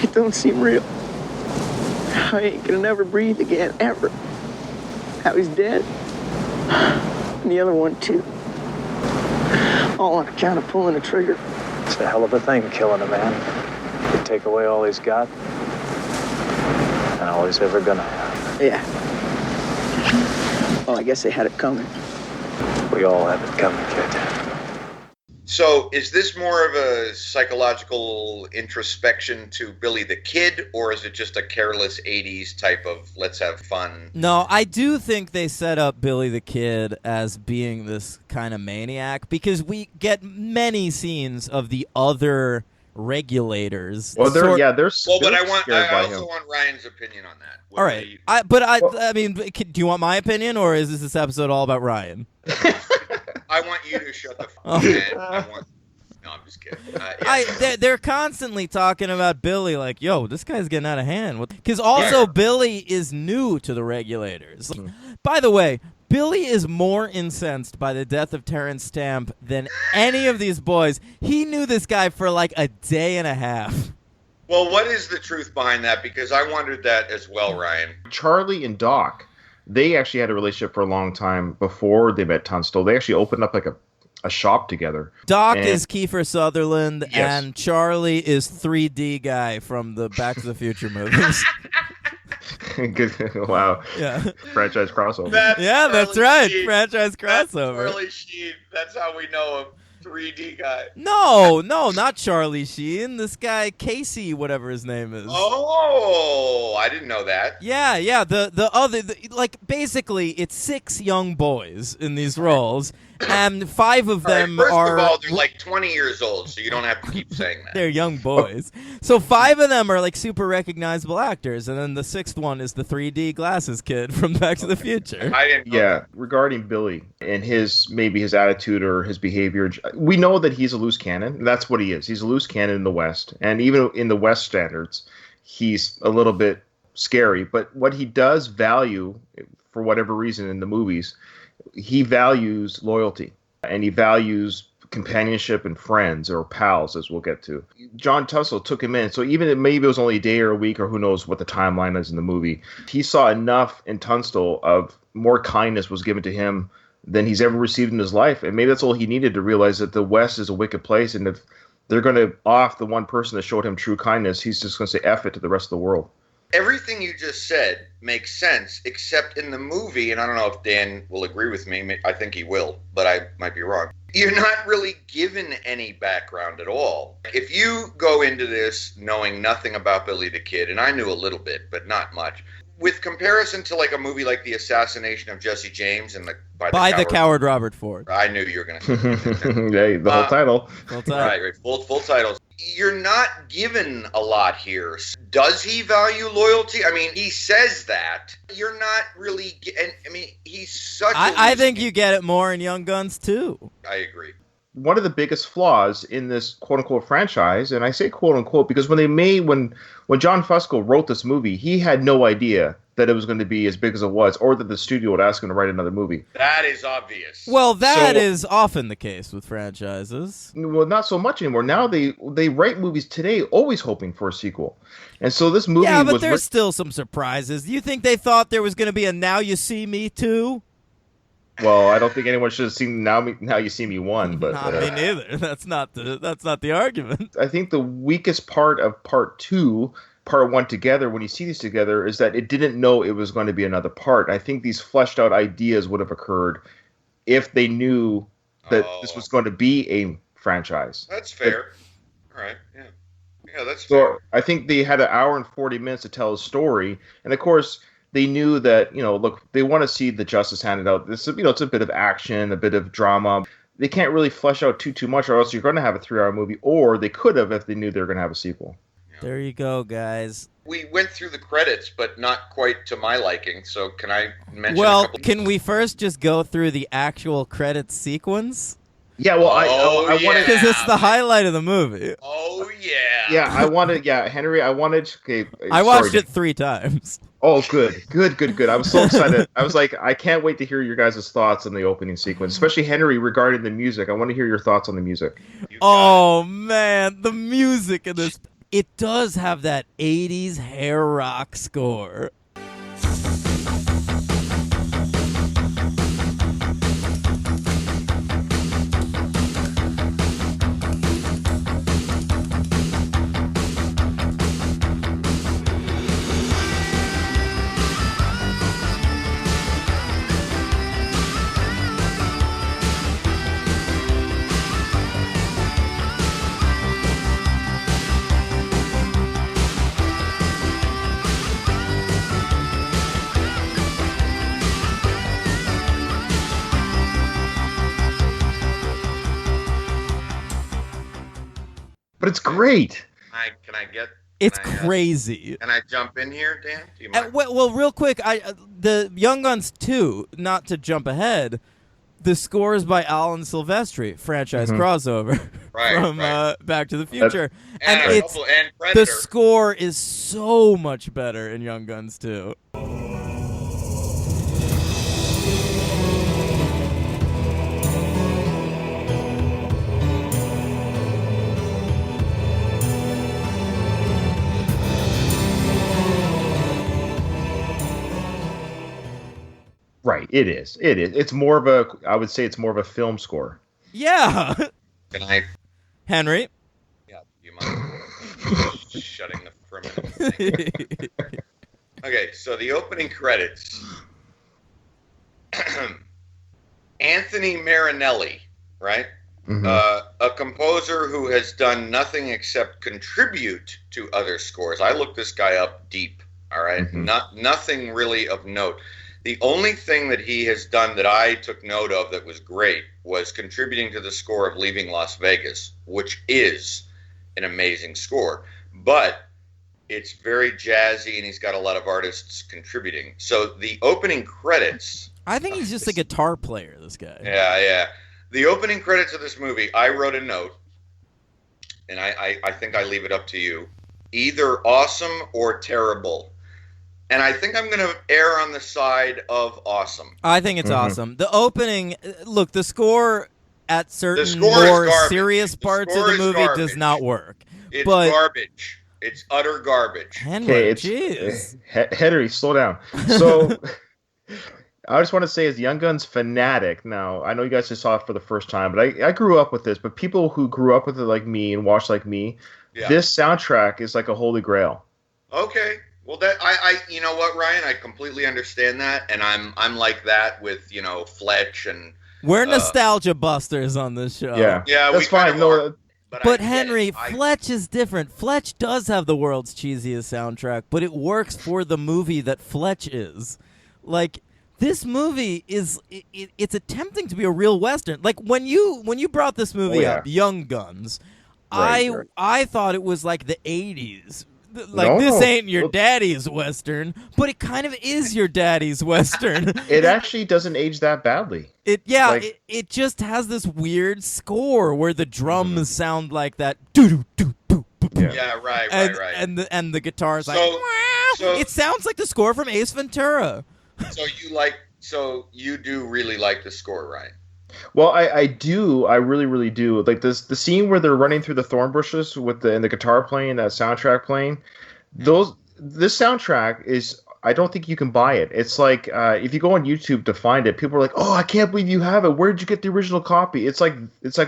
It don't seem real. I ain't gonna never breathe again, ever. How he's dead. And the other one, too. All on account of pulling the trigger. It's a hell of a thing, killing a man. You take away all he's got, and all he's ever gonna have. Yeah. Well, I guess they had it coming. We all have it coming, kid. So, is this more of a psychological introspection to Billy the Kid, or is it just a careless 80s type of let's have fun? No, I do think they set up Billy the Kid as being this kind of maniac because we get many scenes of the other regulators. Well, Well, but I also want Ryan's opinion on that. All right, I mean, do you want my opinion, or is this episode all about Ryan? I want you to shut the Oh. up. No, I'm just kidding. Yeah. They're constantly talking about Billy, like, yo, this guy's getting out of hand. Because also Billy is new to the regulators. By the way, Billy is more incensed by the death of Terrence Stamp than any of these boys. He knew this guy for like a day and a half. Well, what is the truth behind that? Because I wondered that as well, Ryan. Charlie and Doc, they actually had a relationship for a long time before they met Tunstall. They actually opened up like a shop together. Doc is Kiefer Sutherland, Yes. and Charlie is 3D guy from the Back to the Future movies. Good. Wow. Yeah. Franchise crossover. That's right. Franchise crossover. Charlie Sheen. That's how we know him. 3D guy. No, not Charlie Sheen. This guy, Casey, whatever his name is. Oh, I didn't know that. Yeah. The other, like, basically, it's 6 young boys in these roles, and 5 of them First are. of all, they're like 20 years old, so you don't have to keep saying that. They're young boys. So 5 of them are like super recognizable actors, and then the 6th one is the 3D glasses kid from Back to the Future. I didn't know that. Regarding Billy and his attitude or his behavior, we know that he's a loose cannon. That's what he is. He's a loose cannon in the West, and even in the West standards, he's a little bit scary. But what he does value, for whatever reason, in the movies, he values loyalty, and he values companionship and friends or pals, as we'll get to. John Tunstall took him in, so even if maybe it was only a day or a week or who knows what the timeline is in the movie, he saw enough in Tunstall of more kindness was given to him than he's ever received in his life. And maybe that's all he needed to realize that the West is a wicked place, and if they're going to off the one person that showed him true kindness, he's just going to say F it to the rest of the world. Everything you just said makes sense, except in the movie, and I don't know if Dan will agree with me. I think he will, but I might be wrong. You're not really given any background at all. If you go into this knowing nothing about Billy the Kid, and I knew a little bit, but not much, with comparison to like a movie like The Assassination of Jesse James and by the coward Robert Ford. I knew you were going to say Hey, the whole title. Right, full titles. You're not given a lot here. Does he value loyalty? I mean, he says that. You're not really. I mean, he's such. I think you get it more in Young Guns too. I agree. One of the biggest flaws in this quote-unquote franchise, and I say quote-unquote because when John Fusco wrote this movie, he had no idea that it was going to be as big as it was, or that the studio would ask him to write another movie. That is obvious. Well, that is often the case with franchises. Well, not so much anymore. Now they write movies today always hoping for a sequel. And so this movie Yeah, but was there's still some surprises. Do you think they thought there was going to be a Now You See Me 2? Well, I don't think anyone should have seen Now You See Me 1, but Not me neither. That's not the argument. I think the weakest part of part 2, part 1 together, when you see these together, is that it didn't know it was going to be another part. I think these fleshed out ideas would have occurred if they knew that this was going to be a franchise. That's fair. All right. Yeah, that's fair. So I think they had an hour and 40 minutes to tell a story, and of course they knew that, look, they want to see the justice handed out. This, it's a bit of action, a bit of drama. They can't really flesh out too much, or else you're going to have a 3-hour movie, or they could have if they knew they were going to have a sequel. There you go, guys. We went through the credits, but not quite to my liking, so can I mention Well, a couple? can we first just go through the actual credits sequence? Yeah, well, I wanted... Because it's the highlight of the movie. Oh, yeah. Yeah, Henry, I wanted... Okay, I watched it 3 times. Oh, good. I was so excited. I was like, I can't wait to hear your guys' thoughts on the opening sequence, especially Henry regarding the music. I want to hear your thoughts on the music. Oh, man, the music in this... It does have that 80s hair rock score. but it's great. Can I get? It's crazy. Can I jump in here, Dan? Do you mind? Well, real quick, the Young Guns 2, not to jump ahead, the score is by Alan Silvestri, franchise crossover from Back to the Future. And the score is so much better in Young Guns 2. Right, it is. It is. It's more of a. I would say it's more of a film score. Yeah. Can I, Henry? Yeah. Do you mind shutting the criminal thing? Okay, so the opening credits. Anthony Marinelli, right? A composer who has done nothing except contribute to other scores. I looked this guy up deep. All right, nothing really of note. The only thing that he has done that I took note of that was great was contributing to the score of Leaving Las Vegas, which is an amazing score. But it's very jazzy, and he's got a lot of artists contributing. So the opening credits... I think he's just a guitar player, this guy. Yeah. The opening credits of this movie, I wrote a note, and I think I leave it up to you. Either awesome or terrible. And I think I'm going to err on the side of awesome. I think it's awesome. The opening, look, the score at certain more serious parts of the movie does not work. It's garbage. It's utter garbage. Henry, jeez. Henry, slow down. So, I just want to say, as Young Guns fanatic, now, I know you guys just saw it for the first time, but I grew up with this, but people who grew up with it like me and watched like me, this soundtrack is like a holy grail. Okay. Well, that I you know what, Ryan, I completely understand that, and I'm like that with, you know, Fletch and we're nostalgia busters on this show. Yeah, that's fine. But Henry, Fletch is different. Fletch does have the world's cheesiest soundtrack, but it works for the movie that Fletch is. Like, this movie is it's attempting to be a real Western. Like, when you brought this movie up, Young Guns, I thought it was like the 80s. Like, this ain't your daddy's Western, but it kind of is your daddy's Western. It actually doesn't age that badly. It just has this weird score where the drums sound like that. Doo-doo-doo-boo. Yeah, right. And the guitar's like, so it sounds like the score from Ace Ventura. So you do really like the score, right? Well, I do. I really, really do. Like the scene where they're running through the thorn bushes with the guitar playing, that soundtrack playing. This soundtrack is. I don't think you can buy it. It's like if you go on YouTube to find it, people are like, "Oh, I can't believe you have it. Where did you get the original copy?" It's like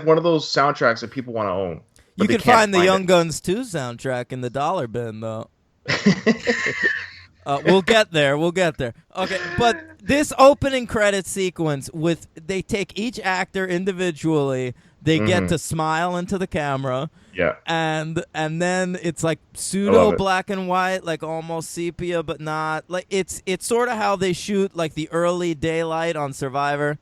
one of those soundtracks that people want to own. You can find the Young Guns 2 soundtrack in the dollar bin, though. We'll get there. Okay, but this opening credit sequence they take each actor individually. They get to smile into the camera. Yeah. And then it's like pseudo black and white, like almost sepia, but not. Like it's sort of how they shoot like the early daylight on Survivor.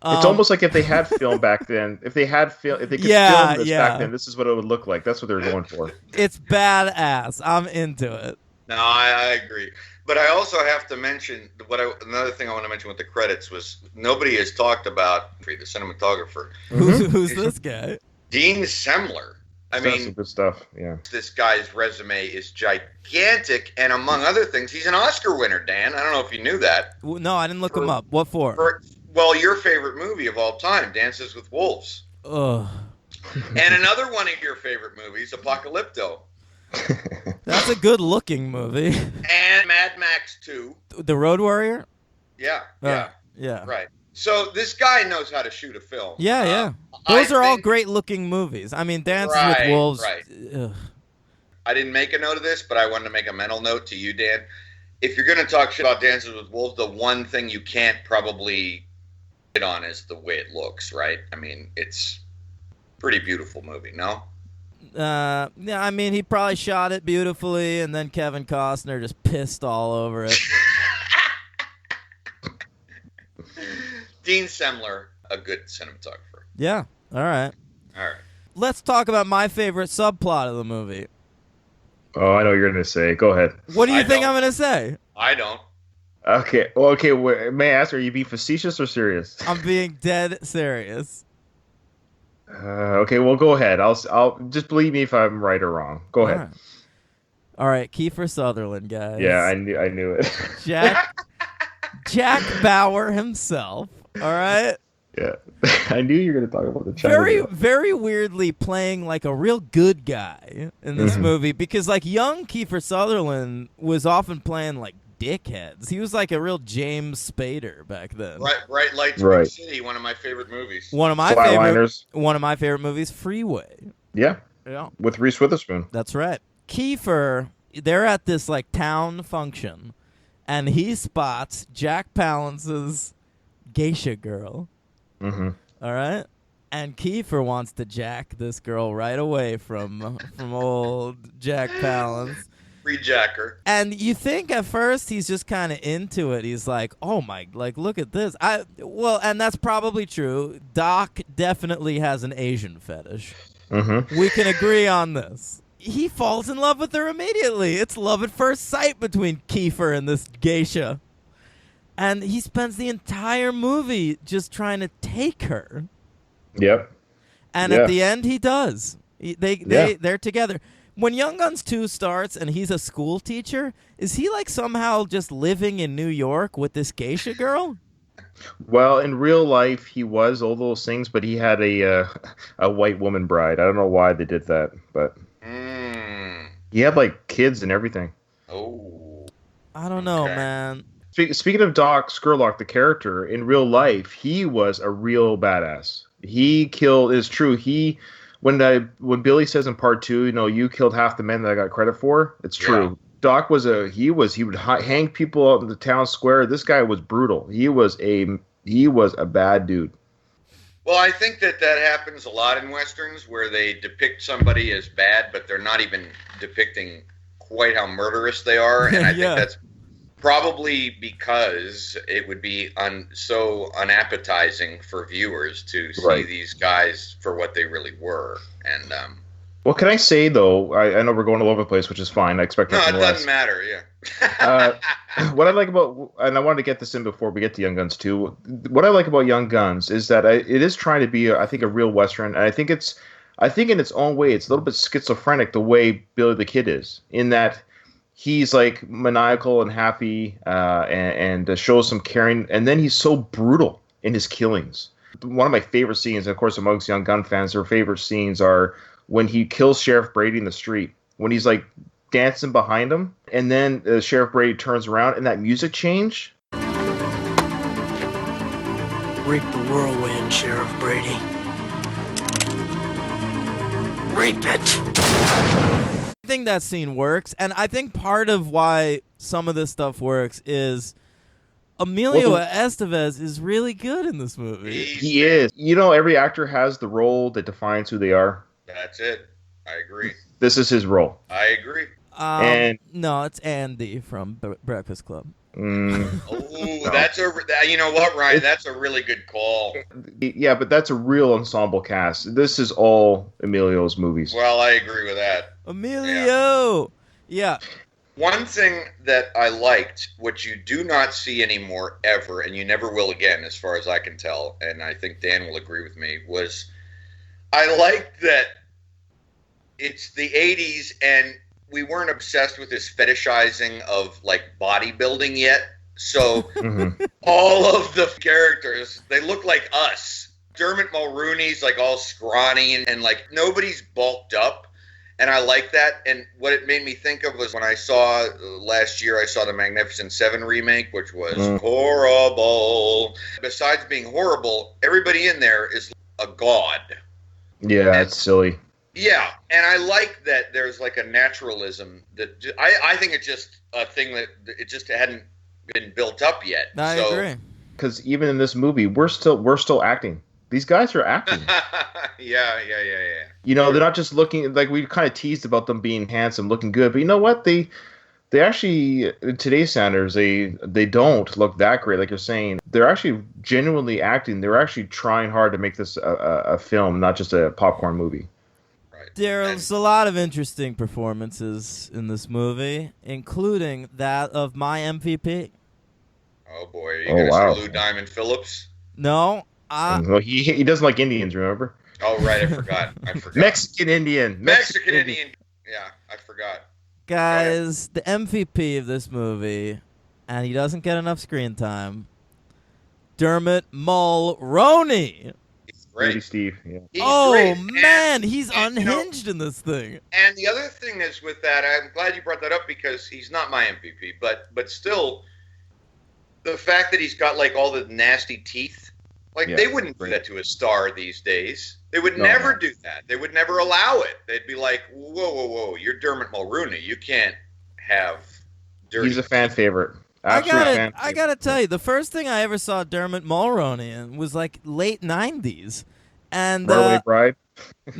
It's almost like if they had film back then, if they could film this back then, this is what it would look like. That's what they were going for. It's badass. I'm into it. No, I agree. But I also have to mention another thing I want to mention with the credits was nobody has talked about the cinematographer. Who's this guy? Dean Semler. I mean, some good stuff. Yeah. This guy's resume is gigantic, and among other things, he's an Oscar winner. Dan, I don't know if you knew that. No, I didn't look him up. What for? Well, your favorite movie of all time, Dances with Wolves. Ugh. And another one of your favorite movies, Apocalypto. That's a good-looking movie. And Mad Max 2. The Road Warrior? Yeah. Right. So this guy knows how to shoot a film. Yeah. Those are all great-looking movies. I mean, Dances with Wolves. Right. Ugh. I didn't make a note of this, but I wanted to make a mental note to you, Dan. If you're going to talk shit about Dances with Wolves, the one thing you can't probably hit on is the way it looks, right? I mean, it's a pretty beautiful movie, no? Yeah, I mean, he probably shot it beautifully, and then Kevin Costner just pissed all over it. Dean Semler, a good cinematographer. Yeah, all right. let's talk about my favorite subplot of the movie. Oh, I know what you're going to say. Go ahead. What do you think I'm going to say? I don't. Okay. Well, okay. May I ask, are you being facetious or serious? I'm being dead serious. Okay. Well, go ahead. I'll just believe me if I'm right or wrong. Go ahead. All right. Kiefer Sutherland, guys. Yeah, I knew it. Jack Bauer himself. All right. Yeah. I knew you were going to talk about the China Very, girl. very weirdly playing like a real good guy in this movie, because like young Kiefer Sutherland was often playing like dickheads. He was like a real James Spader back then. Bright Lights, Right. Big City, one of my favorite movies. One of my favorite movies, Freeway. Yeah. Yeah. With Reese Witherspoon. That's right. Kiefer, they're at this like town function, and he spots Jack Palance's geisha girl. Mm-hmm. All right, and Kiefer wants to jack this girl right away from old Jack Palance. Free Jacker. And you think at first he's just kind of into it. He's like, "Oh my, like look at this." And that's probably true. Doc definitely has an Asian fetish. Mm-hmm. We can agree on this. He falls in love with her immediately. It's love at first sight between Kiefer and this geisha. And he spends the entire movie just trying to take her. Yep. And at the end, he does. They're together. When Young Guns 2 starts and he's a school teacher, is he like somehow just living in New York with this geisha girl? Well, in real life, he was all those things, but he had a white woman bride. I don't know why they did that, but he had like kids and everything. Oh. I don't know, man. Speaking of Doc Scurlock, the character, in real life, he was a real badass. He killed, it's true, when Billy says in part 2, you killed half the men that I got credit for, it's true. Yeah. Doc he would hang people out in the town square. This guy was brutal. He was a bad dude. Well, I think that happens a lot in Westerns where they depict somebody as bad, but they're not even depicting quite how murderous they are. And I think that's probably because it would be so unappetizing for viewers to see these guys for what they really were. And well, can I say though? I know we're going all over the place, which is fine. I expect nothing less. No, it doesn't matter. Yeah. What I like about, and I wanted to get this in before we get to Young Guns 2. What I like about Young Guns is that it is trying to be, I think, a real Western, and I think in its own way, it's a little bit schizophrenic the way Billy the Kid is, in that he's like maniacal and happy, and shows some caring, and then he's so brutal in his killings. One of my favorite scenes, of course, amongst Young Gun fans, their favorite scenes are when he kills Sheriff Brady in the street, when he's like dancing behind him, and then Sheriff Brady turns around, and that music change. Reap the whirlwind, Sheriff Brady. Reap it. I think that scene works, and I think part of why some of this stuff works is Emilio Estevez is really good in this movie. He is. Every actor has the role that defines who they are. That's it. I agree. This is his role. I agree. No, it's Andy from Breakfast Club. Oh, that's you know what, Ryan? That's a really good call. Yeah, but that's a real ensemble cast. This is all Emilio's movies. Well, I agree with that. Emilio! Yeah. One thing that I liked, which you do not see anymore ever, and you never will again, as far as I can tell, and I think Dan will agree with me, was I liked that it's the 80s and we weren't obsessed with this fetishizing of like bodybuilding yet. So all of the characters, they look like us. Dermot Mulrooney's like all scrawny and like nobody's bulked up. And I like that. And what it made me think of was when I saw last year, I saw the Magnificent Seven remake, which was horrible. Besides being horrible, everybody in there is a god. Yeah, it's silly. Yeah, and I like that there's like a naturalism that I think it's just a thing that it just hadn't been built up yet. I agree. Because even in this movie, we're still acting. These guys are acting. Yeah. They're not just looking like we kind of teased about them being handsome, looking good, but you know what? They actually, in today's standards, they don't look that great. Like you're saying, they're actually genuinely acting. They're actually trying hard to make this a film, not just a popcorn movie. There's a lot of interesting performances in this movie, including that of my MVP. Oh boy, are you gonna say Lou Diamond Phillips? No, well, he doesn't like Indians, remember? Oh right, I forgot. Mexican Indian. Mexican Indian. Yeah, I forgot. Guys, the MVP of this movie, and he doesn't get enough screen time, Dermot Mulroney. Dirty Steve, yeah. Man, he's unhinged in this thing. And the other thing is with that, I'm glad you brought that up because he's not my MVP, but still, the fact that he's got like all the nasty teeth, like they wouldn't do that to a star these days. They would never do that. They would never allow it. They'd be like, whoa, you're Dermot Mulroney. You can't have dirty. He's a fan favorite. I gotta tell you, the first thing I ever saw Dermot Mulroney in was like late 90s. And Runaway Bride?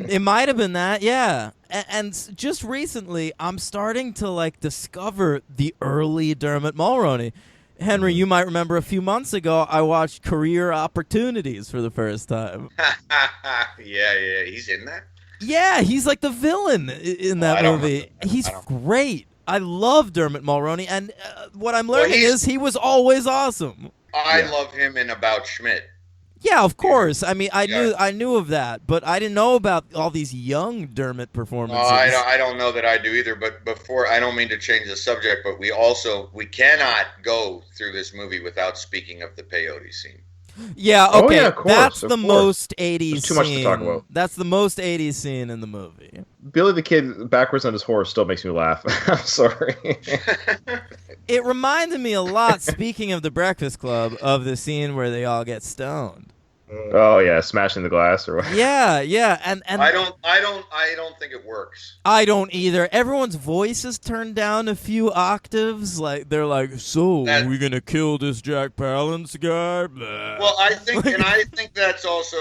It might have been that, yeah. And just recently, I'm starting to like discover the early Dermot Mulroney. Henry, you might remember a few months ago, I watched Career Opportunities for the first time. Yeah, he's in that? Yeah, he's like the villain in that movie. He's great. I love Dermot Mulroney, and what I'm learning is he was always awesome. I love him in About Schmidt. Yeah, of course. I mean, I knew of that, but I didn't know about all these young Dermot performances. I don't know that I do either. But before, I don't mean to change the subject, but we cannot go through this movie without speaking of the peyote scene. Yeah, okay. Oh, yeah, of course, that's the most 80s There's too scene. much to talk about. That's the most 80s scene in the movie. Billy the Kid backwards on his horse still makes me laugh. I'm sorry. It reminded me a lot, speaking of The Breakfast Club, of the scene where they all get stoned. Oh yeah, smashing the glass or what? Yeah, and I don't think it works. I don't either. Everyone's voice is turned down a few octaves. Like they're like, "So, are we gonna kill this Jack Palance guy?" Blah. Well, I think that's also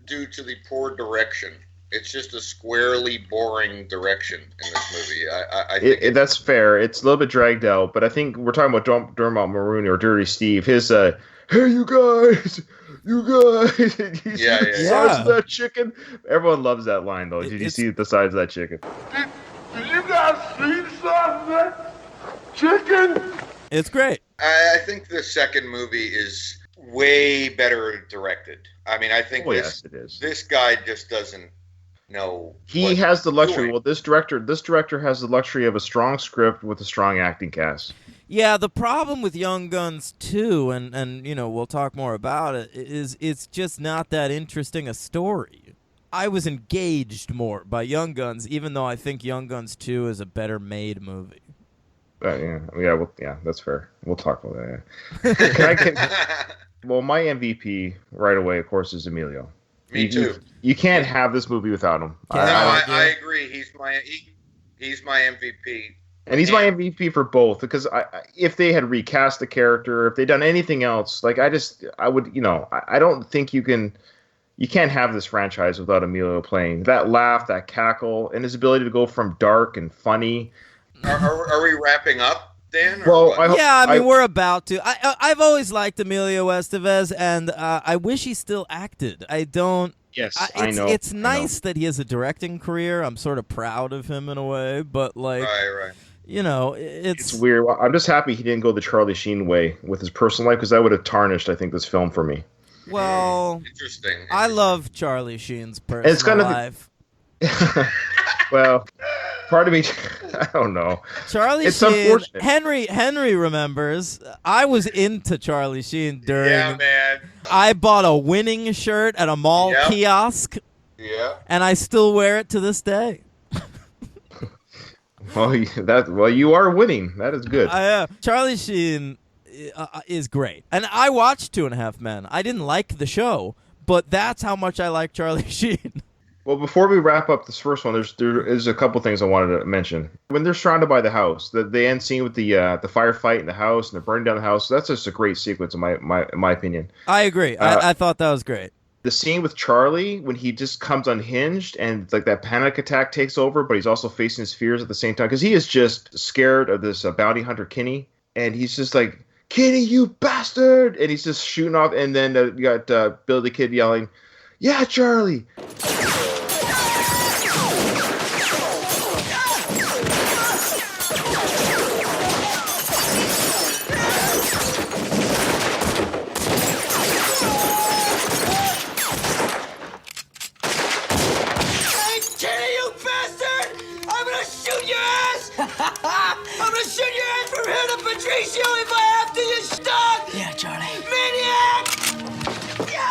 due to the poor direction. It's just a squarely boring direction in this movie. I think that's fair. It's a little bit dragged out, but I think we're talking about Dermot Mulroney or Dirty Steve. His "Hey, you guys." You guys, yeah. Size of that chicken. Everyone loves that line, though. Did you see the size of that chicken? Did you guys see the size of that chicken? It's great. I think the second movie is way better directed. I mean, I think this guy just doesn't know. He has the luxury. Well, this director has the luxury of a strong script with a strong acting cast. Yeah, the problem with Young Guns 2, and you know, we'll talk more about it, is it's just not that interesting a story. I was engaged more by Young Guns, even though I think Young Guns 2 is a better made movie. Yeah, that's fair. We'll talk about that. Well, my MVP right away, of course, is Emilio. Me too. You can't have this movie without him. I agree. He's my MVP. And he's my MVP for both because if they had recast the character, if they'd done anything else, like I would, I don't think you can't have this franchise without Emilio playing that laugh, that cackle, and his ability to go from dark and funny. Are we wrapping up, Dan? Well, we're about to. I've always liked Emilio Estevez, and I wish he still acted. I don't. Yes, I know. It's nice that he has a directing career. I'm sort of proud of him in a way, but like, right. You know, it's weird. I'm just happy he didn't go the Charlie Sheen way with his personal life because that would have tarnished, I think, this film for me. Well, interesting. I love Charlie Sheen's personal life. Well, part of me, I don't know. Charlie it's Sheen. Unfortunate. Henry remembers. I was into Charlie Sheen during. Yeah, man. I bought a winning shirt at a mall kiosk. Yeah. And I still wear it to this day. Well, you are winning. That is good. Charlie Sheen is great, and I watched 2.5 Men. I didn't like the show, but that's how much I like Charlie Sheen. Well, before we wrap up this first one, there is a couple things I wanted to mention. When they're surrounded by the house, the end scene with the firefight in the house and they're burning down the house, that's just a great sequence in my opinion. I agree. I thought that was great. The scene with Charlie when he just comes unhinged and like that panic attack takes over, but he's also facing his fears at the same time because he is just scared of this bounty hunter Kinney, and he's just like, "Kinney, you bastard!" and he's just shooting off, and then you got Billy the Kid yelling, "Yeah, Charlie!" chase you if I have to, you stuck! Yeah, Charlie. Maniac!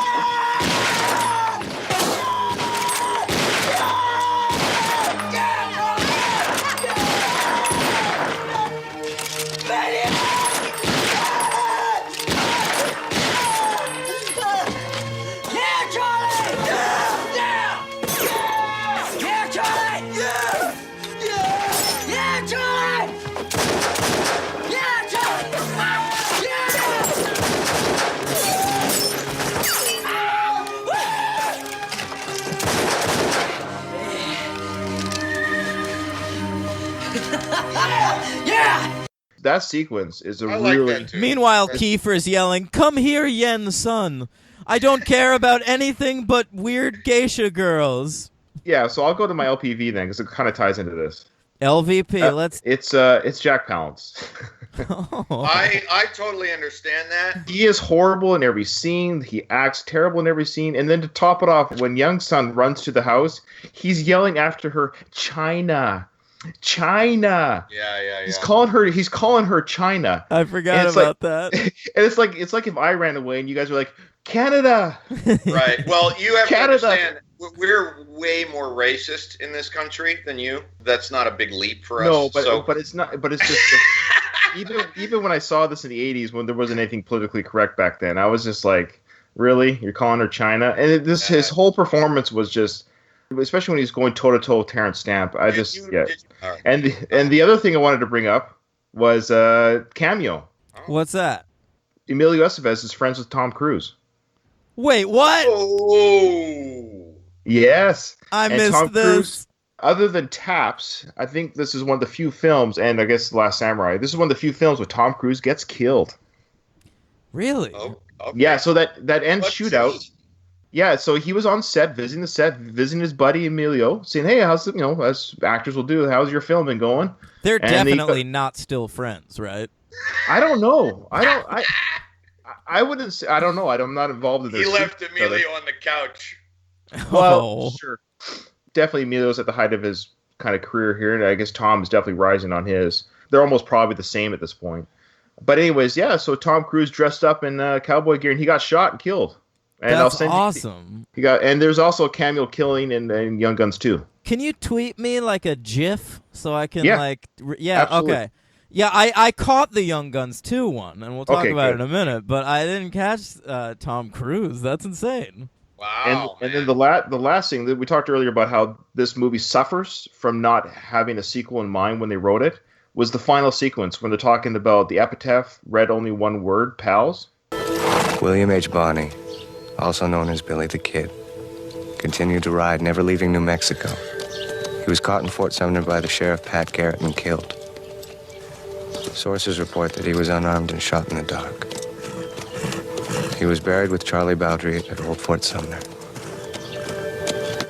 That sequence is a I like really. that too. Meanwhile, Kiefer's yelling, "Come here, Yen Sun. I don't care about anything but weird geisha girls." Yeah, so I'll go to my LPV then because it kind of ties into this. LVP, let's. It's Jack Palance. I totally understand that. He is horrible in every scene. He acts terrible in every scene. And then to top it off, when Young Sun runs to the house, he's yelling after her, "China, China." Yeah. He's calling her China. I forgot about that. And it's like if I ran away and you guys were like, "Canada." Right. Well, you have Canada. to understand, we're way more racist in this country than you. That's not a big leap for us. No, but so. but it's not. But it's just even when I saw this in the '80s, when there wasn't anything politically correct back then, I was just like, "Really? You're calling her China?" And his whole performance was just, especially when he's going toe to toe with Terrence Stamp. I just Right. And the other thing I wanted to bring up was cameo. What's that? Emilio Estevez is friends with Tom Cruise. Wait, what? Oh. Yes, I and missed Tom this. Cruise, other than Taps, I think this is one of the few films, and I guess The Last Samurai. This is one of the few films where Tom Cruise gets killed. Really? Okay. Yeah, so that end Let's shootout. see. Yeah, so he was on set, visiting his buddy Emilio, saying, "Hey, how's it, as actors will do, how's your filming going?" They're And they- definitely not still friends, right? I don't know. I wouldn't say. I don't know. I'm not involved in this. He left Emilio on the couch. Well, sure. Definitely Emilio's at the height of his kind of career here, and I guess Tom is definitely rising on his. They're almost probably the same at this point. But anyways, yeah, so Tom Cruise dressed up in cowboy gear, and he got shot and killed. And That's awesome. And there's also a cameo killing in Young Guns 2. Can you tweet me like a GIF so I can Absolutely. okay. Yeah, I caught the Young Guns 2 one, and we'll talk Okay, about good. it in a minute, but I didn't catch Tom Cruise. That's insane. Wow. And then the last thing that we talked earlier about how this movie suffers from not having a sequel in mind when they wrote it was the final sequence when they're talking about the epitaph read only one word, pals. William H. Bonney, also known as Billy the Kid, continued to ride, never leaving New Mexico. He was caught in Fort Sumner by the sheriff Pat Garrett and killed. Sources report that he was unarmed and shot in the dark. He was buried with Charlie Bowdry at Old Fort Sumner.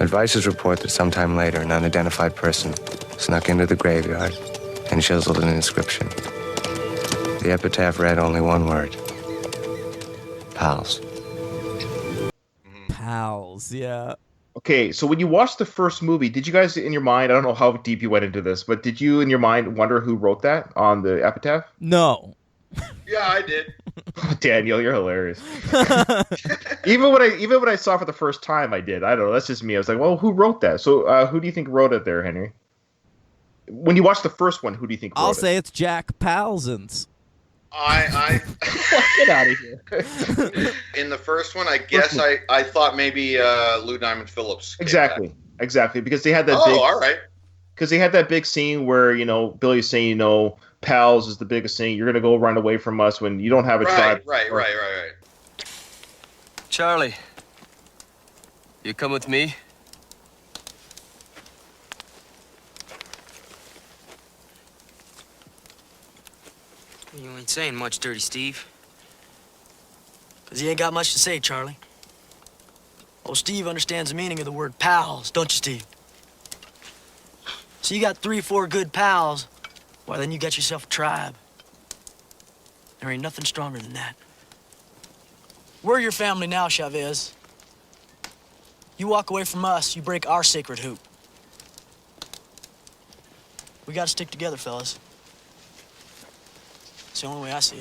Advisors report that sometime later, an unidentified person snuck into the graveyard and chiseled an inscription. The epitaph read only one word: pals. Pals, yeah. Okay, so when you watched the first movie, did you guys in your mind, I don't know how deep you went into this, but did you in your mind wonder who wrote that on the epitaph? No. Yeah, I did. Daniel, you're hilarious. even when I saw it for the first time, I did. I don't know. That's just me. I was like, well, who wrote that? So who do you think wrote it there, Henry? When you watched the first one, who do you think wrote I'll it? say it's Jack Palsons. I Get out of here. in the first one, I guess I thought maybe Lou Diamond Phillips. came Exactly. Because they had that back. big. Oh, all right. Because they had that big scene where Billy's saying, pals is the biggest thing. You're gonna go run away from us when you don't have a tribe. Right. Charlie, you come with me? You ain't saying much, Dirty Steve. 'Cause you ain't got much to say, Charlie. Oh, Steve understands the meaning of the word pals, don't you, Steve? So you got 3 or 4 good pals, well, then you got yourself a tribe. There ain't nothing stronger than that. We're your family now, Chavez. You walk away from us, you break our sacred hoop. We gotta stick together, fellas. It's the only way I see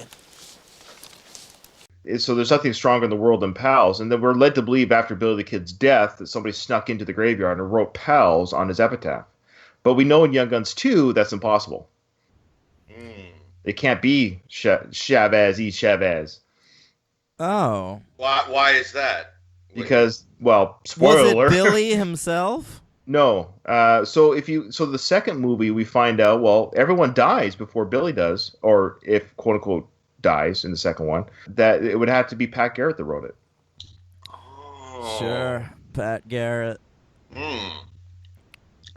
it. So there's nothing stronger in the world than pals. And then we're led to believe after Billy the Kid's death that somebody snuck into the graveyard and wrote pals on his epitaph. But we know in Young Guns 2 that's impossible. It can't be Chavez E. Chavez. Oh. Why is that? Because, well, spoiler Was it alert. Billy himself? No. So the second movie we find out, well, everyone dies before Billy does, or if quote unquote dies in the second one, that it would have to be Pat Garrett that wrote it. Sure, Pat Garrett.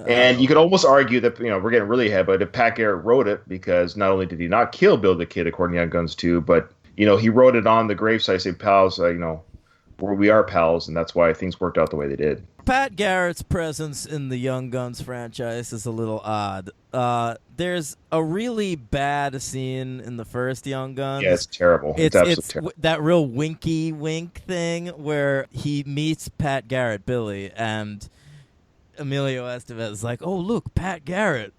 And you could almost argue that, we're getting really ahead, but if Pat Garrett wrote it, because not only did he not kill Bill the Kid according to Young Guns 2, but, he wrote it on the gravesite, say, pals, we are pals, and that's why things worked out the way they did. Pat Garrett's presence in the Young Guns franchise is a little odd. There's a really bad scene in the first Young Guns. Yeah, it's terrible. It's absolutely terrible. That real winky wink thing where he meets Pat Garrett, Billy, and Emilio Estevez is like, "Oh, look, Pat Garrett.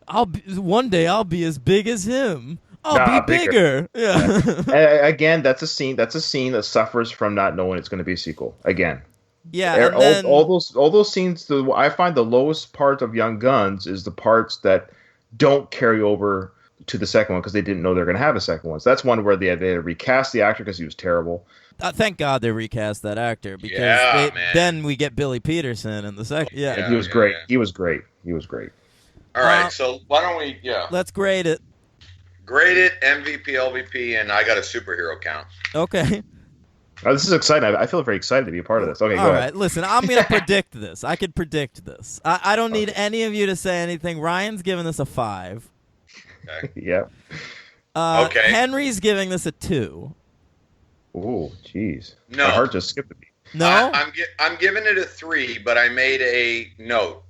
One day I'll be as big as him. I'll be bigger." Yeah. Again, that's a scene that suffers from not knowing it's going to be a sequel. Again. Yeah, and then, all those scenes. I find the lowest part of Young Guns is the parts that don't carry over to the second one because they didn't know they're going to have a second one. So that's one where they had to recast the actor because he was terrible. Thank God they recast that actor because then we get Billy Peterson in the second. Yeah, and he was great. He was great. All right, so why don't we? Yeah, let's grade it. Grade it, MVP, LVP, and I got a superhero count. Okay. This is exciting. I feel very excited to be a part of this. Okay, go ahead. All right, listen, I'm going to predict this. I could predict this. I don't need any of you to say anything. Ryan's giving this a 5. Okay. Yeah. Okay. Henry's giving this a 2. Oh, jeez. No. My heart just skipped a beat. No? I'm giving it a 3, but I made a note.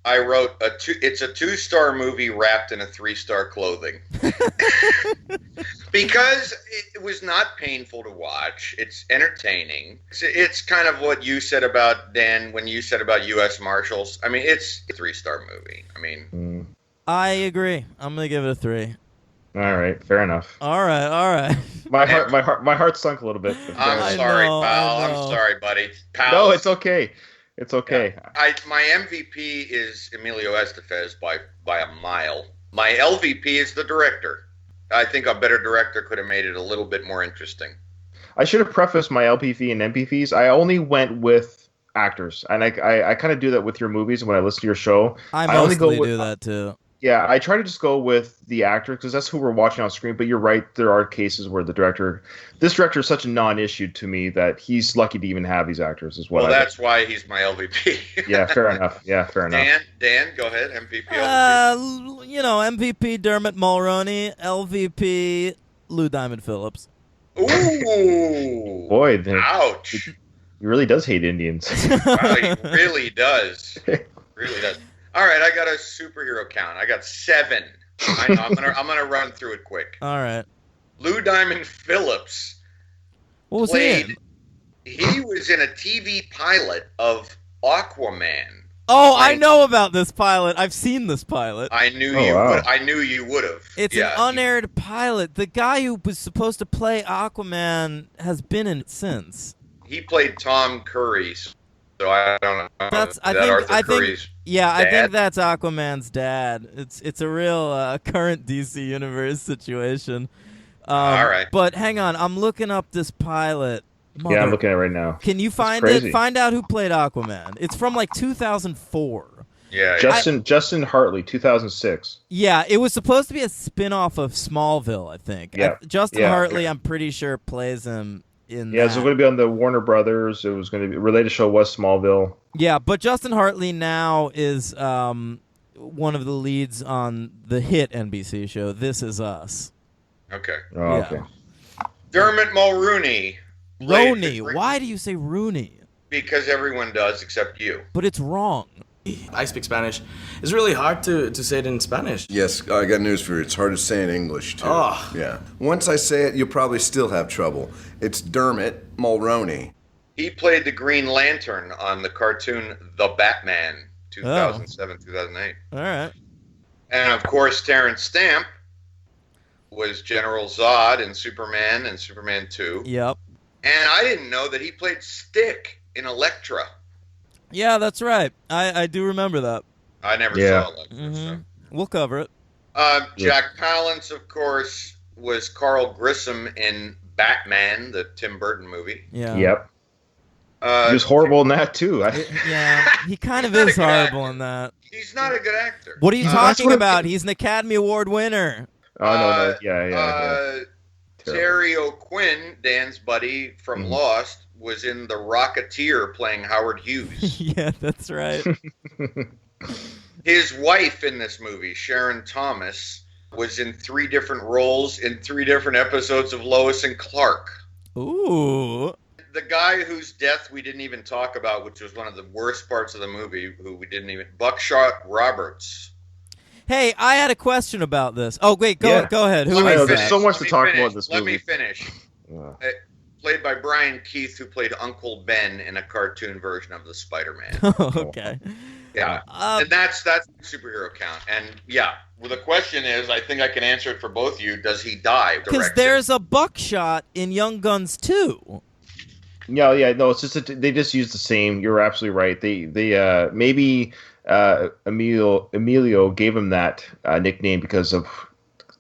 I wrote it's a 2-star movie wrapped in a 3-star clothing. Because it was not painful to watch. It's entertaining. It's kind of what you said about, Dan, when you said about U.S. Marshals. I mean, it's a 3-star movie. I mean... I agree. I'm going to give it a 3. All right, fair enough. All right. My heart sunk a little bit. I'm sorry, pal. I'm sorry, buddy. Pal. No, it's okay. It's okay. My MVP is Emilio Estevez by a mile. My LVP is the director. I think a better director could have made it a little bit more interesting. I should have prefaced my LPV and MPVs. I only went with actors, and I kind of do that with your movies when I listen to your show. I only do that too. Yeah, I try to just go with the actor because that's who we're watching on screen. But you're right, there are cases where this director is such a non-issue to me that he's lucky to even have these actors as well. Well, that's why he's my LVP. Yeah, fair enough. Dan, go ahead. MVP. MVP Dermot Mulroney, LVP Lou Diamond Phillips. Ooh, boy! Ouch! He really does hate Indians. Wow, he really does. Really does. All right, I got a superhero count. I got 7. I know, I'm gonna run through it quick. All right. Lou Diamond Phillips. What was he in? He was in a TV pilot of Aquaman. Oh, I know about this pilot. I've seen this pilot. I knew you would have. It's an unaired pilot. The guy who was supposed to play Aquaman has been in it since. He played Tom Curry. So I don't know. I think that's Aquaman's dad. It's a real current DC Universe situation. All right. But hang on, I'm looking up this pilot. Yeah, I'm looking at it right now. Can you find it? Find out who played Aquaman. It's from like 2004. Yeah. Justin Hartley, 2006. Yeah, it was supposed to be a spin-off of Smallville, I think. Yeah. Justin Hartley, I'm pretty sure, plays him. So it was going to be on the Warner Brothers. It was going to be related show was Smallville. Yeah, but Justin Hartley now is one of the leads on the hit NBC show This Is Us. Okay. Oh, okay. Dermot Mulroney. Why do you say Rooney? Because everyone does except you. But it's wrong. I speak Spanish. It's really hard to say it in Spanish. Yes, I got news for you. It's hard to say in English, too. Oh. Yeah. Once I say it, you'll probably still have trouble. It's Dermot Mulroney. He played the Green Lantern on the cartoon The Batman, 2007, 2008. All right. And, of course, Terrence Stamp, was General Zod in Superman and Superman 2. Yep. And I didn't know that he played Stick in Elektra. Yeah, that's right. I do remember that. I never saw Elektra. Mm-hmm. We'll cover it. Jack Palance, of course, was Carl Grissom in Batman, the Tim Burton movie. Yeah. Yep. He was horrible in that too. Yeah, he kind of is horrible in that. He's not a good actor. What are you talking about? He's an Academy Award winner. Oh no, yeah. Terry O'Quinn, Dan's buddy from Lost, was in The Rocketeer playing Howard Hughes. Yeah, that's right. His wife in this movie, Sharon Thomas, was in 3 different roles in 3 different episodes of Lois and Clark. Ooh. The guy whose death we didn't even talk about, which was one of the worst parts of the movie, who we didn't even... Buckshot Roberts. Hey, I had a question about this. Oh, wait, go ahead. Who is that? There's so much to talk about this movie. Let me finish. Played by Brian Keith, who played Uncle Ben in a cartoon version of the Spider-Man. Okay. Yeah, and that's the superhero count. And yeah, well, the question is, I think I can answer it for both of you. Does he die? Because there's a Buckshot in Young Guns 2. Yeah, no, it's just they just use the same. You're absolutely right. They maybe Emilio gave him that nickname because of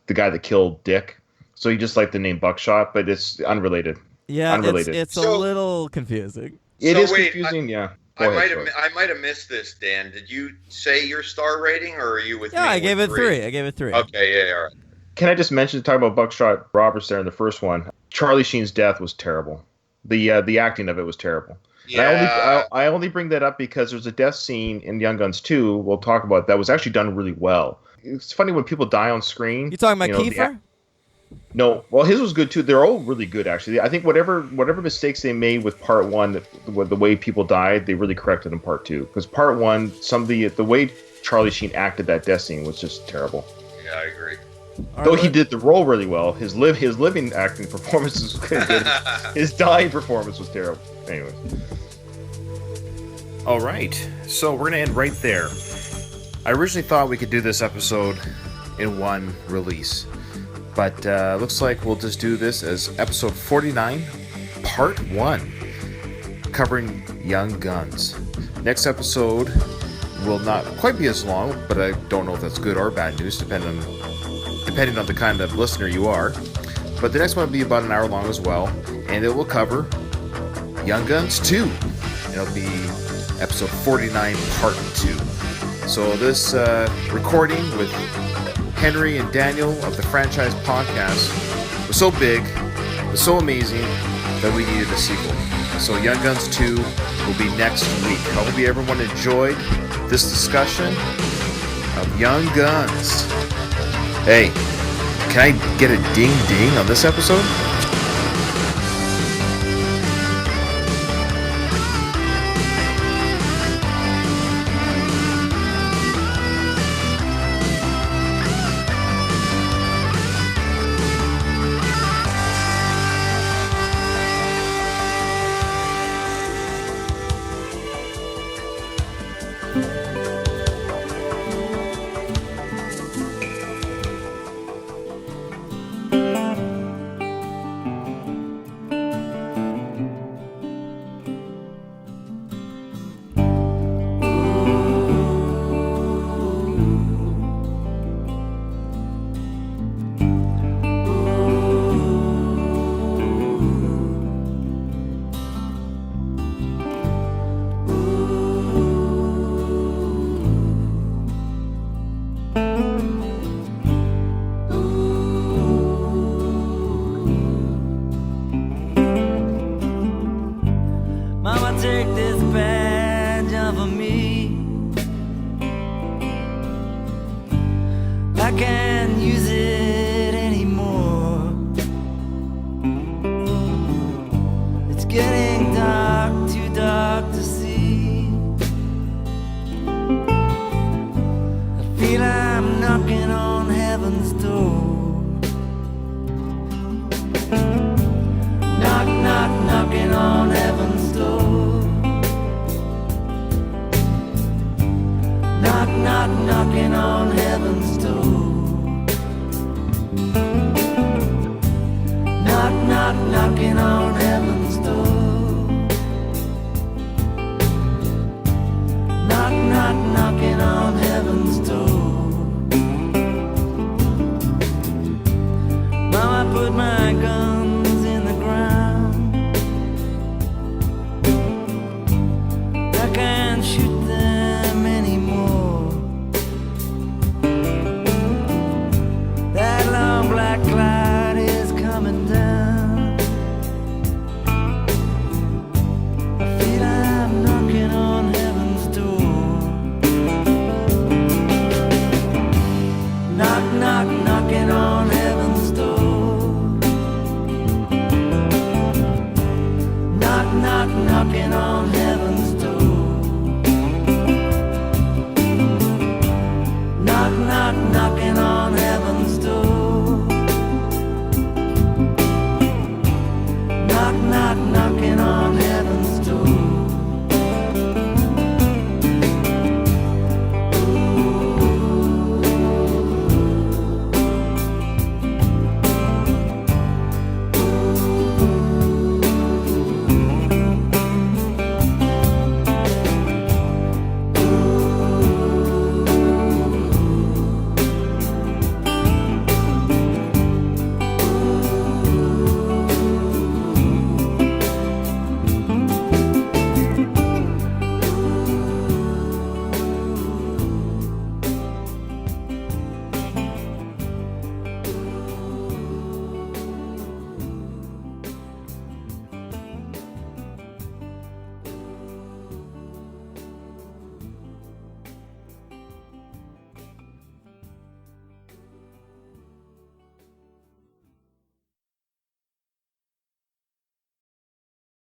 the guy that killed Dick. So he just liked the name Buckshot, but it's unrelated. Yeah, unrelated. It's a little confusing. It is confusing, yeah. I might have missed this, Dan. Did you say your star rating, or are you with me? Yeah, I gave it 3. I gave it 3. Okay, yeah, all right. Can I just mention, talk about Buckshot Roberts there in the first one? Charlie Sheen's death was terrible. The acting of it was terrible. Yeah. I only bring that up because there's a death scene in Young Guns 2, we'll talk about, that was actually done really well. It's funny when people die on screen. You talking about Kiefer? No, well, his was good too. They're all really good, actually. I think whatever mistakes they made with part 1, with the way people died, they really corrected in part 2. Because part 1, the way Charlie Sheen acted that death scene was just terrible. Yeah, I agree. Though he did the role really well, his living acting performance was good. His dying performance was terrible. Anyways. All right, so we're gonna end right there. I originally thought we could do this episode in one release, but looks like we'll just do this as episode 49, part 1, covering Young Guns. Next episode will not quite be as long, but I don't know if that's good or bad news, depending on the kind of listener you are. But the next one will be about an hour long as well, and it will cover Young Guns 2. It'll be episode 49, part 2. So this recording with Henry and Daniel of the Franchise Podcast was so big, was so amazing, that we needed a sequel. So Young Guns 2 will be next week. I hope everyone enjoyed this discussion of Young Guns. Hey, can I get a ding-ding on this episode? Mama, take this badge off of me. I can't use it anymore. It's getting dark, too dark to see. I feel I'm knocking on heaven's door. Knock, knock, knocking on heaven's door. Knock, knock, knocking on heaven's door. knocking on heaven's door. Knock, knock, knocking on heaven's door. Mama put my guns in the ground. I can't shoot them anymore. That long black cloud is coming down. I feel I'm knocking on heaven's door. Knock, knock, knocking on heaven's door. Knock, knock, knocking on